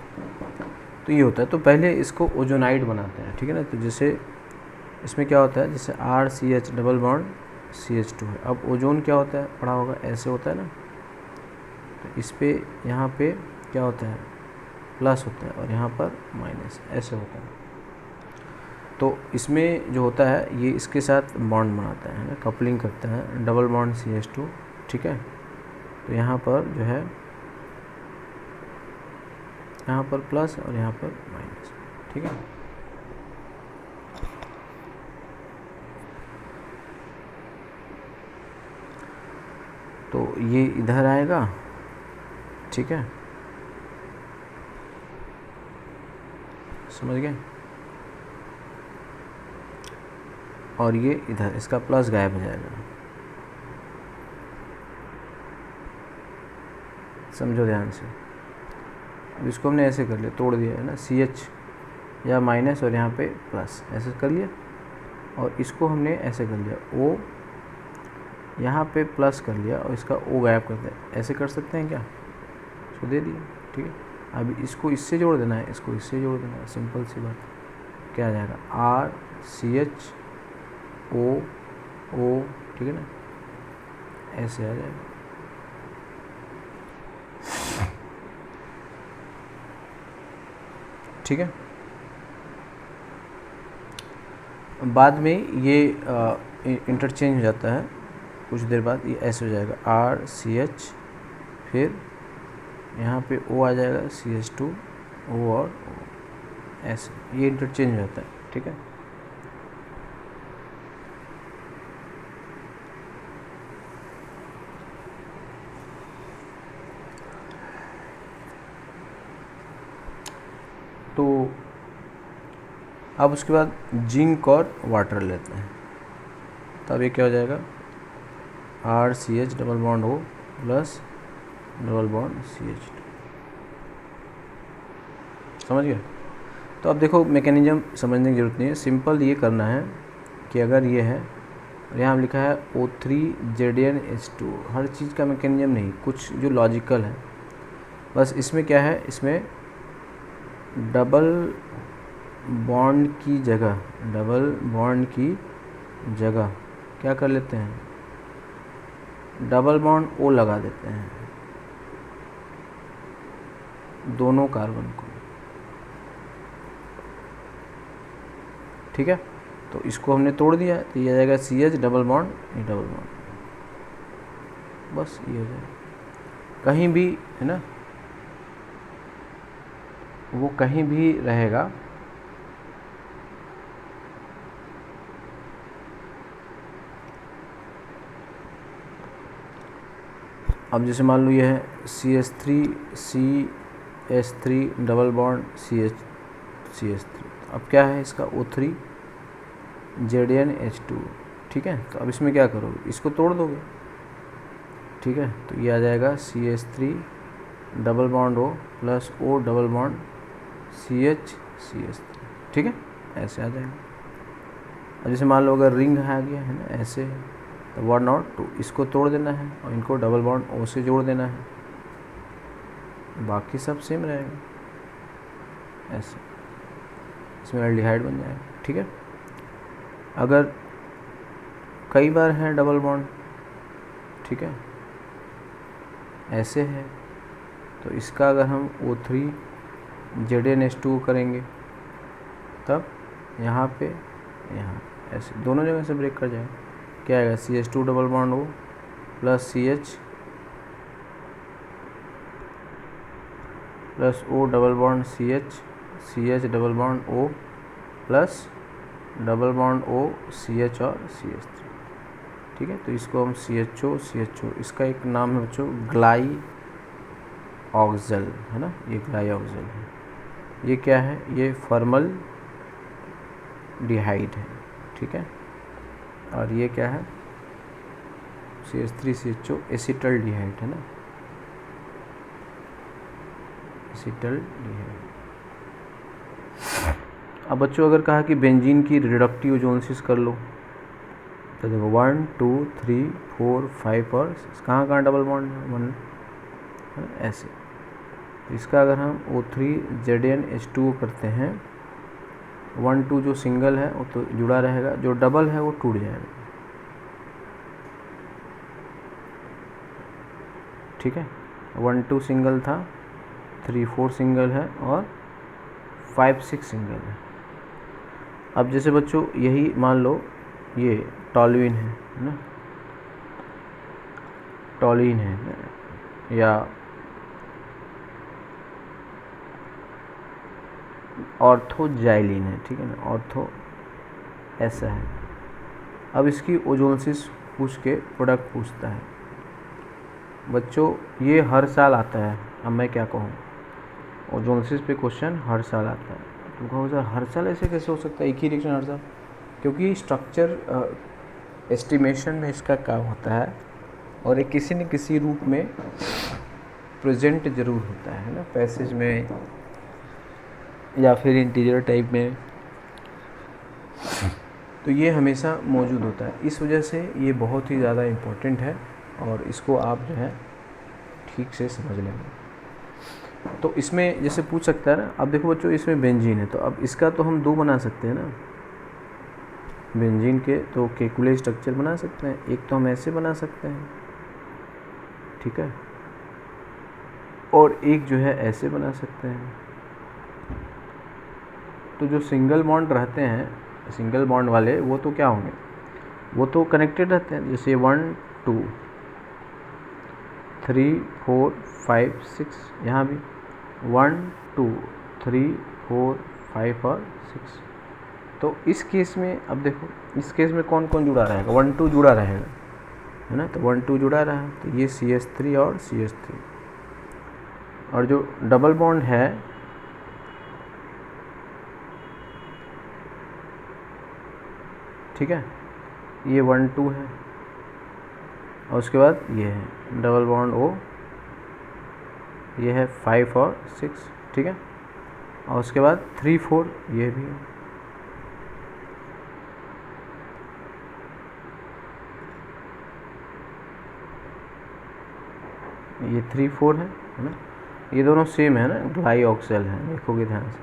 तो ये होता है। तो पहले इसको ओजोनाइड बनाते हैं, ठीक है ना। तो जैसे इसमें क्या होता है, जैसे RCH डबल बॉन्ड CH2 है। अब ओजोन क्या होता है, पढ़ा होगा, ऐसे होता है ना। तो इस पे यहाँ पे क्या होता है, प्लस होता है, और यहाँ पर माइनस, ऐसे होता है। तो इसमें जो होता है ये इसके साथ बॉन्ड बनाता है ना, कपलिंग करता है, डबल बॉन्ड CH2, ठीक है। तो यहाँ पर जो है, यहाँ पर प्लस और यहाँ पर माइनस, ठीक है। तो ये इधर आएगा, ठीक है, समझ गए। और ये इधर, इसका प्लस गायब हो जाएगा, समझो ध्यान से। अब इसको हमने ऐसे कर लिया, तोड़ दिया है ना, CH या माइनस और यहाँ पे प्लस, ऐसे कर लिया। और इसको हमने ऐसे कर लिया, O यहाँ पे प्लस कर लिया और इसका O गायब कर दिया। ऐसे कर सकते हैं क्या, इसको दे दिया, ठीक है। अब इसको इससे जोड़ देना है, इसको इससे जोड़ देना है, सिंपल सी बात। क्या आ जाएगा, RCH O, ठीक है ना, ऐसे आ जाएगा। ठीक है। बाद में ये इंटरचेंज हो जाता है, कुछ देर बाद ये ऐसे हो जाएगा, RCH, फिर यहाँ पे O आ जाएगा, CH2 O और O, ऐसे ये इंटरचेंज हो जाता है, ठीक है। तो अब उसके बाद जिंक और वाटर लेते हैं, तब ये क्या हो जाएगा, RCH double bond O plus double bond CH2, समझ गए। तो अब देखो मैकेनिज्म समझने की ज़रूरत नहीं है, सिंपल ये करना है कि अगर ये है और यहाँ लिखा है O3ZnH2, हर चीज़ का मैकेनिज्म नहीं, कुछ जो लॉजिकल है बस। इसमें क्या है, इसमें डबल बॉन्ड की जगह क्या कर लेते हैं, डबल बॉन्ड O लगा देते हैं दोनों कार्बन को, ठीक है। तो इसको हमने तोड़ दिया, तो ये आ जाएगा CH डबल बॉन्ड, ये डबल बॉन्ड, बस ये हो जाएगा। कहीं भी है ना, वो कहीं भी रहेगा, अब जैसे मान लो ये है CH3 डबल बॉन्ड CH3, अब क्या है इसका O3ZnH2, ठीक है। तो अब इसमें क्या करोगे, इसको तोड़ दोगे, ठीक है। तो ये आ जाएगा CH3 double bond O plus O double bond CH3, ठीक है, ऐसे आ जाएगा। अब जैसे मान लो अगर रिंग आ गया है ना, ऐसे है, तो 1 और 2 इसको तोड़ देना है और इनको डबल बॉन्ड O से जोड़ देना है, बाकी सब सेम रहेगा, ऐसे इसमें एल्डिहाइड बन जाएगा, ठीक है। अगर कई बार है डबल बॉन्ड, ठीक है, ऐसे है, तो इसका अगर हम O3ZnH2 करेंगे, तब यहाँ पे यहाँ ऐसे दोनों जगह से ब्रेक कर जाएगा। क्या आएगा, CH2 double bond O plus CH plus O double bond CH double bond O plus double bond O CH और CH3, ठीक है। तो इसको हम CHO, इसका एक नाम है बच्चों ग्लाई ऑक्सल, है ना, ये ग्लाई ऑक्सल है। ये क्या है, ये फॉर्मल डिहाइड है, ठीक है। और ये क्या है, CH3CHO एसिटल डिहाइड है ना, एसिटल डिहाइड। अब बच्चों अगर कहा कि बेंजीन की रिडक्टिव ओजोनसिस कर लो, तो देखो 1 2 3 4 5 और कहाँ डबल बॉन्ड है, 1 ऐसे, इसका अगर हम O3ZnH2O करते हैं, 1 2 जो सिंगल है वो तो जुड़ा रहेगा, जो डबल है वो टूट जाएगा। ठीक है, 1 2 सिंगल था, 3 4 सिंगल है और 5 6 सिंगल है। अब जैसे बच्चों यही मान लो ये टॉल्यूइन है ना, टॉल्यूइन है या ऑर्थोजाइलिन है, ठीक है ना, ऑर्थो ऐसा है। अब इसकी ओजोनसिस पूछ के प्रोडक्ट पूछता है। बच्चों ये हर साल आता है, अब मैं क्या कहूँ, ओजोनसिस पे क्वेश्चन हर साल आता है। तो कहो सर हर साल ऐसे कैसे हो सकता है, एक ही रिएक्शन हर साल? क्योंकि स्ट्रक्चर एस्टिमेशन में इसका काम होता है और एक किसी न किसी रूप में प्रेजेंट जरूर होता है ना, पैसेज में या फिर इंटीरियर टाइप में, तो ये हमेशा मौजूद होता है। इस वजह से ये बहुत ही ज़्यादा इम्पोर्टेंट है और इसको आप जो है ठीक से समझ लेंगे। तो इसमें जैसे पूछ सकता है ना, अब देखो बच्चों इसमें बेंजीन है, तो अब इसका तो हम 2 बना सकते हैं ना, बेंजीन के तो केकुले स्ट्रक्चर बना सकते हैं। एक तो हम ऐसे बना सकते हैं, ठीक है, और एक जो है ऐसे बना सकते हैं। तो जो सिंगल बॉन्ड रहते हैं, सिंगल बॉन्ड वाले, वो तो क्या होंगे, वो तो कनेक्टेड रहते हैं। जैसे 1 2 3 4 5 6, यहाँ भी 1 2 3 4 5 और 6। तो इस केस में अब देखो, इस केस में कौन कौन जुड़ा रहेगा, 1 2 जुड़ा रहेगा है ना, तो 1 2 जुड़ा रहा, तो ये CH3 और CH3। और जो डबल बॉन्ड है ठीक है, ये 1 2 है और उसके बाद ये है डबल बॉन्ड O, ये है 5 और 6, ठीक है, और उसके बाद 3 4 ये भी है। ये 3 4 है ना, ये दोनों सेम है ना, ग्लाइऑक्सल है, देखोगे ध्यान से।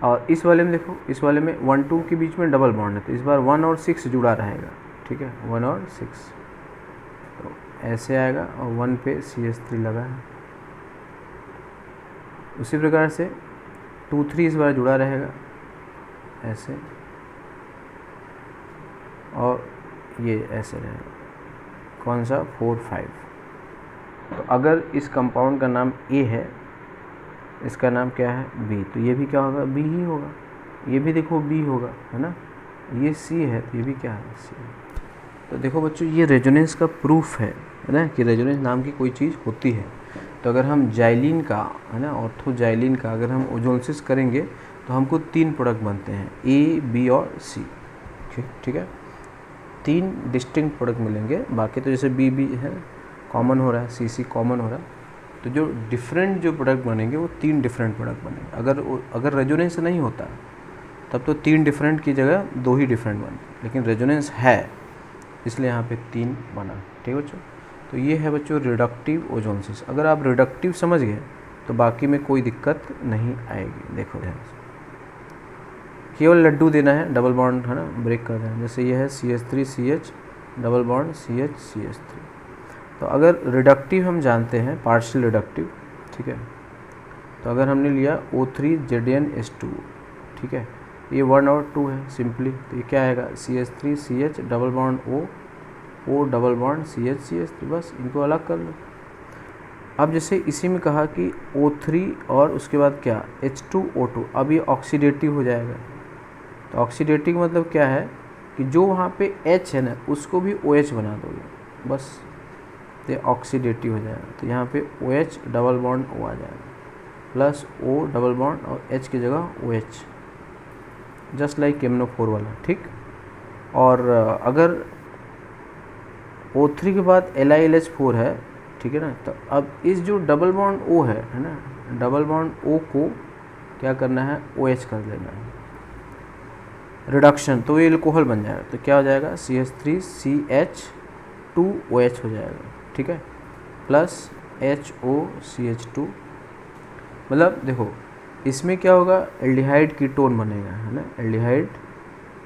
और इस वाले में देखो, इस वाले में 1 2 के बीच में डबल बॉन्ड है, तो इस बार 1 और 6 जुड़ा रहेगा, ठीक है, 1 और 6, तो ऐसे आएगा और 1 पे CH3 लगा है। उसी प्रकार से 2 3 इस बार जुड़ा रहेगा ऐसे, और ये ऐसे रहेगा, कौन सा 4 5। तो अगर इस कंपाउंड का नाम A है, इसका नाम क्या है B, तो ये भी क्या होगा, B ही होगा। ये भी देखो B होगा, है ना, ये C है, तो ये भी क्या है, C। तो देखो बच्चों ये रेजोनेंस का प्रूफ है ना, कि रेजोनेंस नाम की कोई चीज़ होती है। तो अगर हम जाइलिन का, है ना, ऑर्थोजाइलिन का अगर हम ओजोनसिस करेंगे तो हमको 3 प्रोडक्ट बनते हैं, A B और C, ठीक है, 3 डिस्टिंक्ट प्रोडक्ट मिलेंगे। बाकी तो जैसे B B है कॉमन हो रहा है, C C कॉमन हो रहा है, तो जो डिफरेंट जो प्रोडक्ट बनेंगे वो 3 डिफरेंट प्रोडक्ट बनेंगे। अगर रेजोनेंस नहीं होता तब तो 3 डिफरेंट की जगह 2 ही डिफरेंट बनते, लेकिन रेजोनेंस है इसलिए यहाँ पे 3 बना, ठीक है बच्चों। तो ये है बच्चों रिडक्टिव ओजोनसिस। अगर आप रिडक्टिव समझ गए तो बाकी में कोई दिक्कत नहीं आएगी। देखो ध्यान से, केवल लड्डू देना है, डबल बॉन्ड है ना ब्रेक कर देना। जैसे ये है CH3 CH double bond CH CH3। तो अगर रिडक्टिव हम जानते हैं, पार्शियल रिडक्टिव, ठीक है, तो अगर हमने लिया O3ZnH2, ठीक है, ये 1 और 2 है सिंपली, तो ये क्या आएगा CH3 CH double bond O O double bond CH CH3, बस इनको अलग कर लो। अब जैसे इसी में कहा कि O3 और उसके बाद क्या H2O2, अब ये ऑक्सीडेटिव हो जाएगा। तो ऑक्सीडेटिव मतलब क्या है कि जो वहाँ पे H है ना उसको भी OH बना दोगे, बस तो ऑक्सीडेटिव हो जाएगा। तो यहाँ पे OH डबल बॉन्ड O आ जाएगा, प्लस O डबल बॉन्ड और H की जगह OH, जस्ट लाइक KMnO4 वाला, ठीक। और अगर O3 के बाद LiLH4 है, ठीक है ना, तो अब इस जो डबल बॉन्ड O है ना, डबल बॉन्ड O को क्या करना है, OH कर देना है, रिडक्शन, तो ये एल्कोहल बन जाएगा। तो क्या हो जाएगा CH3CH2OH हो जाएगा, ठीक है, प्लस HOCH2, मतलब देखो इसमें क्या होगा, एल्डिहाइड कीटोन बनेगा, है ना, एल्डिहाइड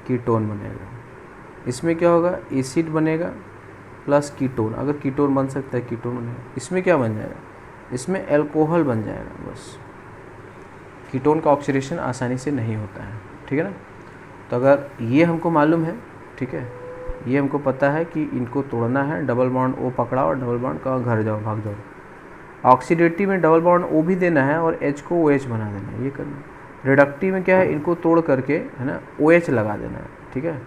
कीटोन बनेगा। इसमें क्या होगा, एसिड बनेगा प्लस कीटोन, अगर कीटोन बन सकता है कीटोन बनेगा। इसमें क्या बन जाएगा, इसमें अल्कोहल बन जाएगा बस। कीटोन का ऑक्सीडेशन आसानी से नहीं होता है, ठीक है ना। तो अगर ये हमको मालूम है, ठीक है, ये हमको पता है कि इनको तोड़ना है, डबल बॉन्ड O पकड़ा और डबल बॉन्ड का घर जाओ, भाग जाओ। ऑक्सीडेटिव में डबल बॉन्ड O भी देना है और H को OH बना देना है, ये करना है। रिडक्टिव में क्या है, इनको तोड़ करके, है ना, OH लगा देना है, ठीक है,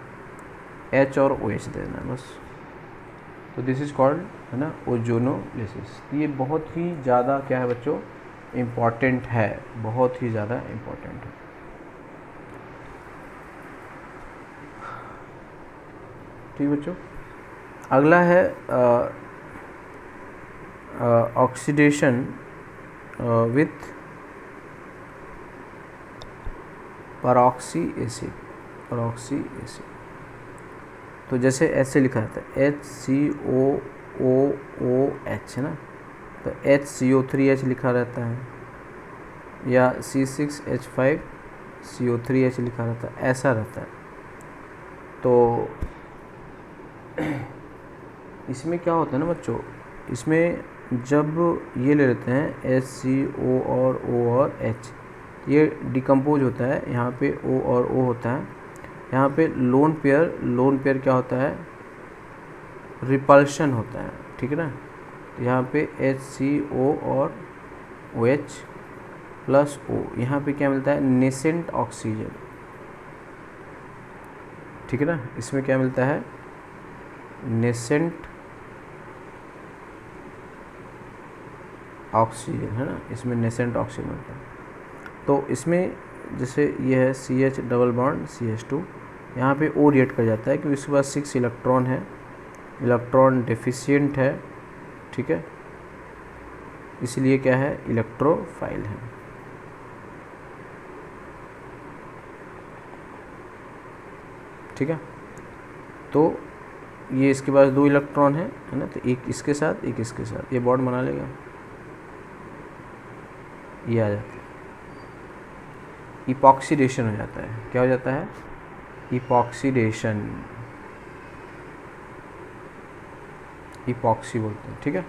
H और OH देना है बस। तो दिस इज़ कॉल्ड, है ना, ओजोनोलिसिस। ये बहुत ही ज़्यादा क्या है बच्चों, इम्पॉर्टेंट है, बहुत ही ज़्यादा इम्पॉर्टेंट है। ठीक बच्चों, अगला है ऑक्सीडेशन विथ परऑक्सी एसिड। परऑक्सी एसिड तो जैसे ऐसे लिखा जाता है HCOOOH, है ना, तो HCO3H लिखा रहता है, या C6H5CO3H लिखा रहता है, ऐसा रहता है। तो इसमें क्या होता है ना बच्चों, इसमें जब ये ले लेते हैं HCO और O और H, ये डिकम्पोज होता है, यहाँ पे O और O होता है, यहाँ पे लोन पेयर क्या होता है, रिपल्शन होता है, ठीक है ना। यहाँ पे HCO और OH प्लस O, यहाँ पे क्या मिलता है, नेसेंट ऑक्सीजन, ठीक है ना। इसमें क्या मिलता है, नेसेंट ऑक्सीजन, है ना, इसमें नेसेंट ऑक्सीजन मिलता है। तो इसमें जैसे ये है CH डबल बॉन्ड CH2, यहाँ पे O रिएक्ट कर जाता है क्योंकि इसके पास 6 इलेक्ट्रॉन है, इलेक्ट्रॉन डेफिशिएंट है, ठीक है, इसलिए क्या है, इलेक्ट्रोफाइल है। ठीक है, तो ये इसके पास 2 इलेक्ट्रॉन है ना, तो एक इसके साथ एक इसके साथ, ये बॉन्ड बना लेगा, ये आ जाता है, इपॉक्सीडेशन हो जाता है। क्या हो जाता है, इपॉक्सीडेशन, इपॉक्सी बोलते हैं, ठीक है।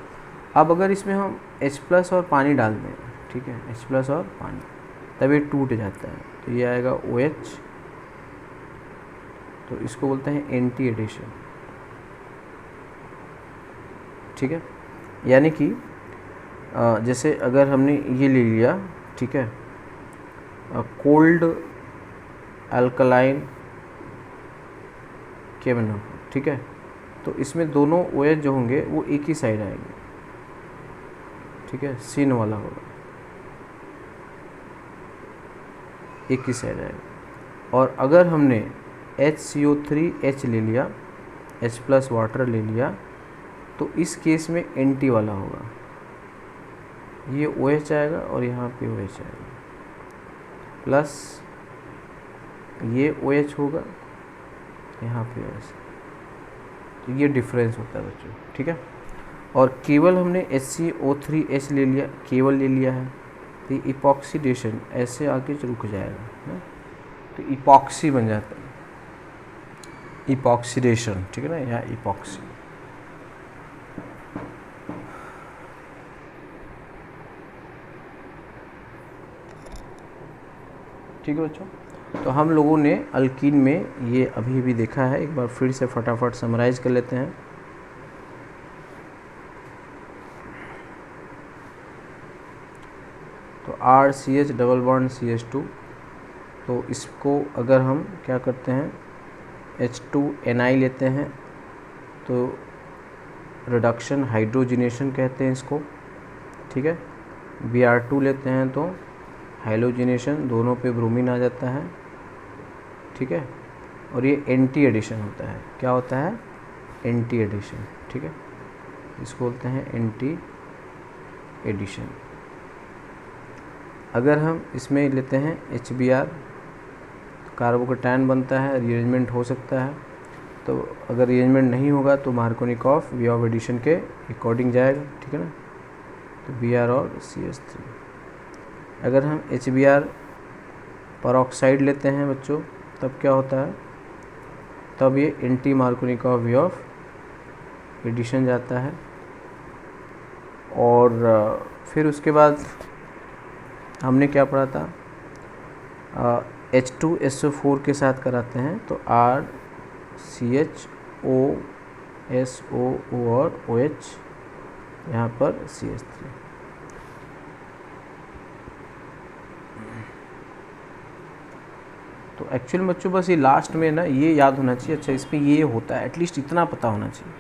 अब अगर इसमें हम H+ और पानी डाल दें, ठीक है, H+ और पानी, तब ये टूट जाता है, तो ये आएगा OH, तो इसको बोलते हैं एंटी एडिशन, ठीक है। यानी कि जैसे अगर हमने ये ले लिया, ठीक है, कोल्ड अल्कलाइन केमिनो, ठीक है, तो इसमें दोनों OH जो होंगे वो एक ही साइड आएंगे, ठीक है, सिन वाला होगा, एक ही साइड आएगा। और अगर हमने HCO3H ले लिया, H+ वाटर ले लिया, तो इस केस में एंटी वाला होगा, ये OH आएगा और यहाँ पे OH आएगा, प्लस ये OH होगा, यहाँ पे OH, तो ये डिफरेंस होता है बच्चों, ठीक है। और केवल हमने HCO3H ले लिया, केवल ले लिया है, तो इपॉक्सीडेशन ऐसे आके रुक जाएगा ना, तो इपॉक्सी बन जाता है, इपॉक्सीडेशन, ठीक है ना, यहाँ इपॉक्सी। ठीक है बच्चों, तो हम लोगों ने अल्कीन में ये अभी भी देखा है, एक बार फिर से फटाफट समराइज़ कर लेते हैं। तो RCH डबल बॉन्ड CH2, तो इसको अगर हम क्या करते हैं, H2Ni लेते हैं, तो रिडक्शन हाइड्रोजिनेशन कहते हैं इसको, ठीक है। Br2 लेते हैं तो हाइलोजिनेशन, दोनों पे ब्रोमीन आ जाता है, ठीक है। और ये एंटी एडिशन होता है, क्या होता है, एंटी एडिशन, ठीक है, इसको बोलते हैं एंटी एडिशन। अगर हम इसमें लेते हैं HBr, कार्बोकैटायन बनता है, रीअरेंजमेंट हो सकता है, तो अगर रीअरेंजमेंट नहीं होगा तो मार्कोनिकॉफ वे ऑफ एडिशन के अकॉर्डिंग जाएगा, ठीक है ना। तो Br और CH3। अगर हम HBr परऑक्साइड लेते हैं बच्चों तब क्या होता है, तब ये anti Markovnikov way of addition जाता है। और फिर उसके बाद हमने क्या पढ़ा था, H2SO4 के साथ कराते हैं तो RCHOSO और OH, यहाँ पर CH3। तो एक्चुअल में बच्चों बस ये लास्ट में ना ये याद होना चाहिए, अच्छा इसमें ये होता है, एटलीस्ट इतना पता होना चाहिए,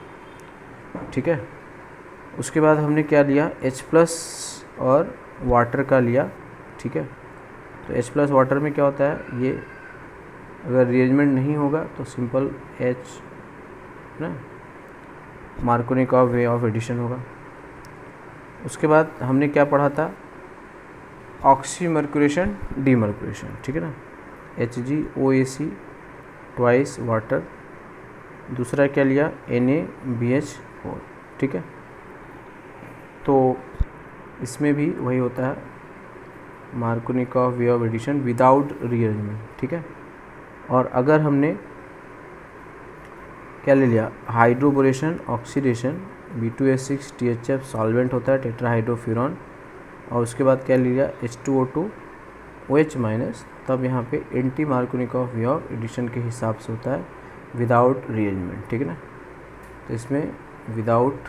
ठीक है। उसके बाद हमने क्या लिया, H+ और वाटर का लिया, ठीक है। तो H+ वाटर में क्या होता है, ये अगर रीअरेंजमेंट नहीं होगा तो सिंपल H ना मार्कोनिकॉव वे ऑफ एडिशन होगा। उसके बाद हमने क्या पढ़ा था, ऑक्सीमर्क्यूरेशन डीमर्क्यूरेशन, ठीक है ना, HgOAc ट्वाइस वाटर। दूसरा क्या लिया, NaBH4, ठीक है। तो इसमें भी वही होता है, Markovnikov way of addition without rearrangement, ठीक है। और अगर हमने क्या ले लिया, hydroboration oxidation, B2H6 THF solvent होता है, टेट्राहाइड्रोफ्यूरॉन। और उसके बाद क्या ले लिया, H2O2 OH-, तब यहाँ पे anti Markovnikov way of addition के हिसाब से होता है विदाउट रीअरेंजमेंट, ठीक है ना। तो इसमें विदाउट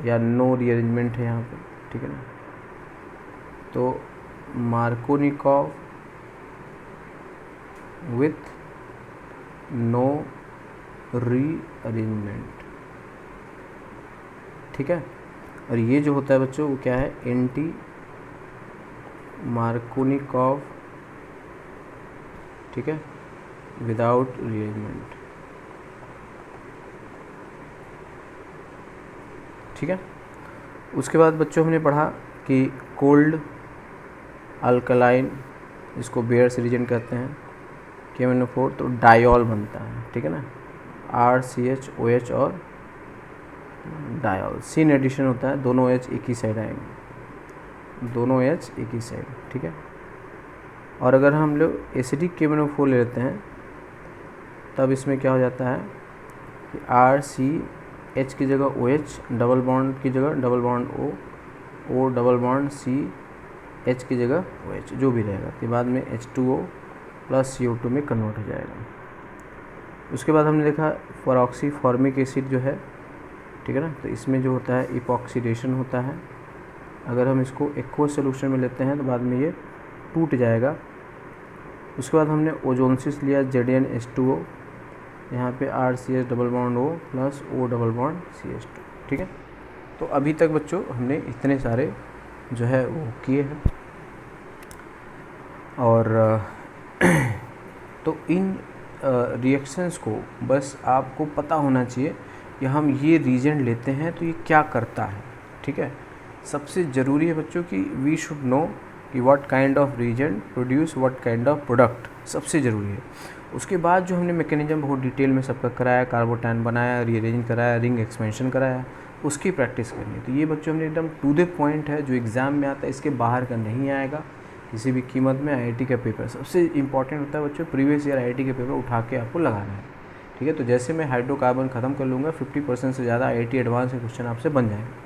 या नो रीअरेंजमेंट है यहाँ पे, ठीक है ना। तो मार्कोनिकॉव विथ नो रीअरेंजमेंट, ठीक है। और ये जो होता है बच्चों वो क्या है, एंटी मार्कोनिकॉव, ठीक है, विदाउट रीअरेंजमेंट, ठीक है। उसके बाद बच्चों हमने पढ़ा कि कोल्ड अल्कलाइन, इसको बेयर्स रीजन कहते हैं, KMnO4, तो डायोल बनता है, ठीक है ना, RCHOH और डायोल। सीन एडिशन होता है, दोनों H एक ही साइड आएंगे, दोनों H एक ही साइड, ठीक है। और अगर हम लोग एसिडिक KMnO4 ले लेते हैं तब इसमें क्या हो जाता है कि RCH की जगह OH, डबल बॉन्ड की जगह double bond O double bond C, H की जगह OH जो भी रहेगा, तो बाद में H2O + CO2 में कन्वर्ट हो जाएगा। उसके बाद हमने देखा परऑक्सी फॉर्मिक एसिड जो है, ठीक है ना, तो इसमें जो होता है इपॉक्सीडेशन होता है। अगर हम इसको एक्वस सोल्यूशन में लेते हैं तो बाद में ये टूट जाएगा। उसके बाद हमने ओजोनसिस लिया, ZnH2O, यहाँ पे RCH double bond O + O double bond CH2, ठीक है। तो अभी तक बच्चों हमने इतने सारे जो है वो किए हैं। और तो इन रिएक्शंस को बस आपको पता होना चाहिए कि हम ये रीजेंट लेते हैं तो ये क्या करता है, ठीक है। सबसे ज़रूरी है बच्चों कि वी शुड नो कि what kind of reagent produce what kind of product, सबसे ज़रूरी है। उसके बाद जो हमने मैकेनिज्म बहुत डिटेल में सबका कराया, कार्बोटैन बनाया, रीअरेंज कराया, रिंग एक्सपेंशन कराया, उसकी प्रैक्टिस करनी है। तो ये बच्चों हमने एकदम टू द पॉइंट है, जो एग्ज़ाम में आता है, इसके बाहर का नहीं आएगा किसी भी कीमत में। IIT का पेपर सबसे इंपॉर्टेंट होता है बच्चों, प्रीवियस ईयर IIT के पेपर उठा के आपको लगाना है, ठीक है। तो जैसे मैं हाइड्रोकार्बन ख़त्म कर लूँगा, 50% से ज़्यादा IIT एडवांस के क्वेश्चन आपसे बन जाएंगे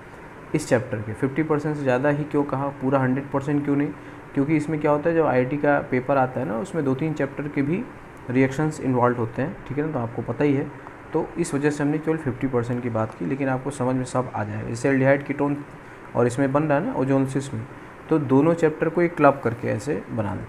इस चैप्टर के। 50% से ज़्यादा ही क्यों कहा, पूरा 100% क्यों नहीं, क्योंकि इसमें क्या होता है, जब IIT का पेपर आता है ना, उसमें 2-3 चैप्टर के भी रिएक्शंस इन्वॉल्व होते हैं, ठीक है ना, तो आपको पता ही है। तो इस वजह से हमने केवल 50% की बात की, लेकिन आपको समझ में सब आ जाएगा। जैसे एल्डिहाइड कीटोन और इसमें बन रहा है ना ओजोनसिस में, तो दोनों चैप्टर को एक क्लब करके ऐसे बना दें।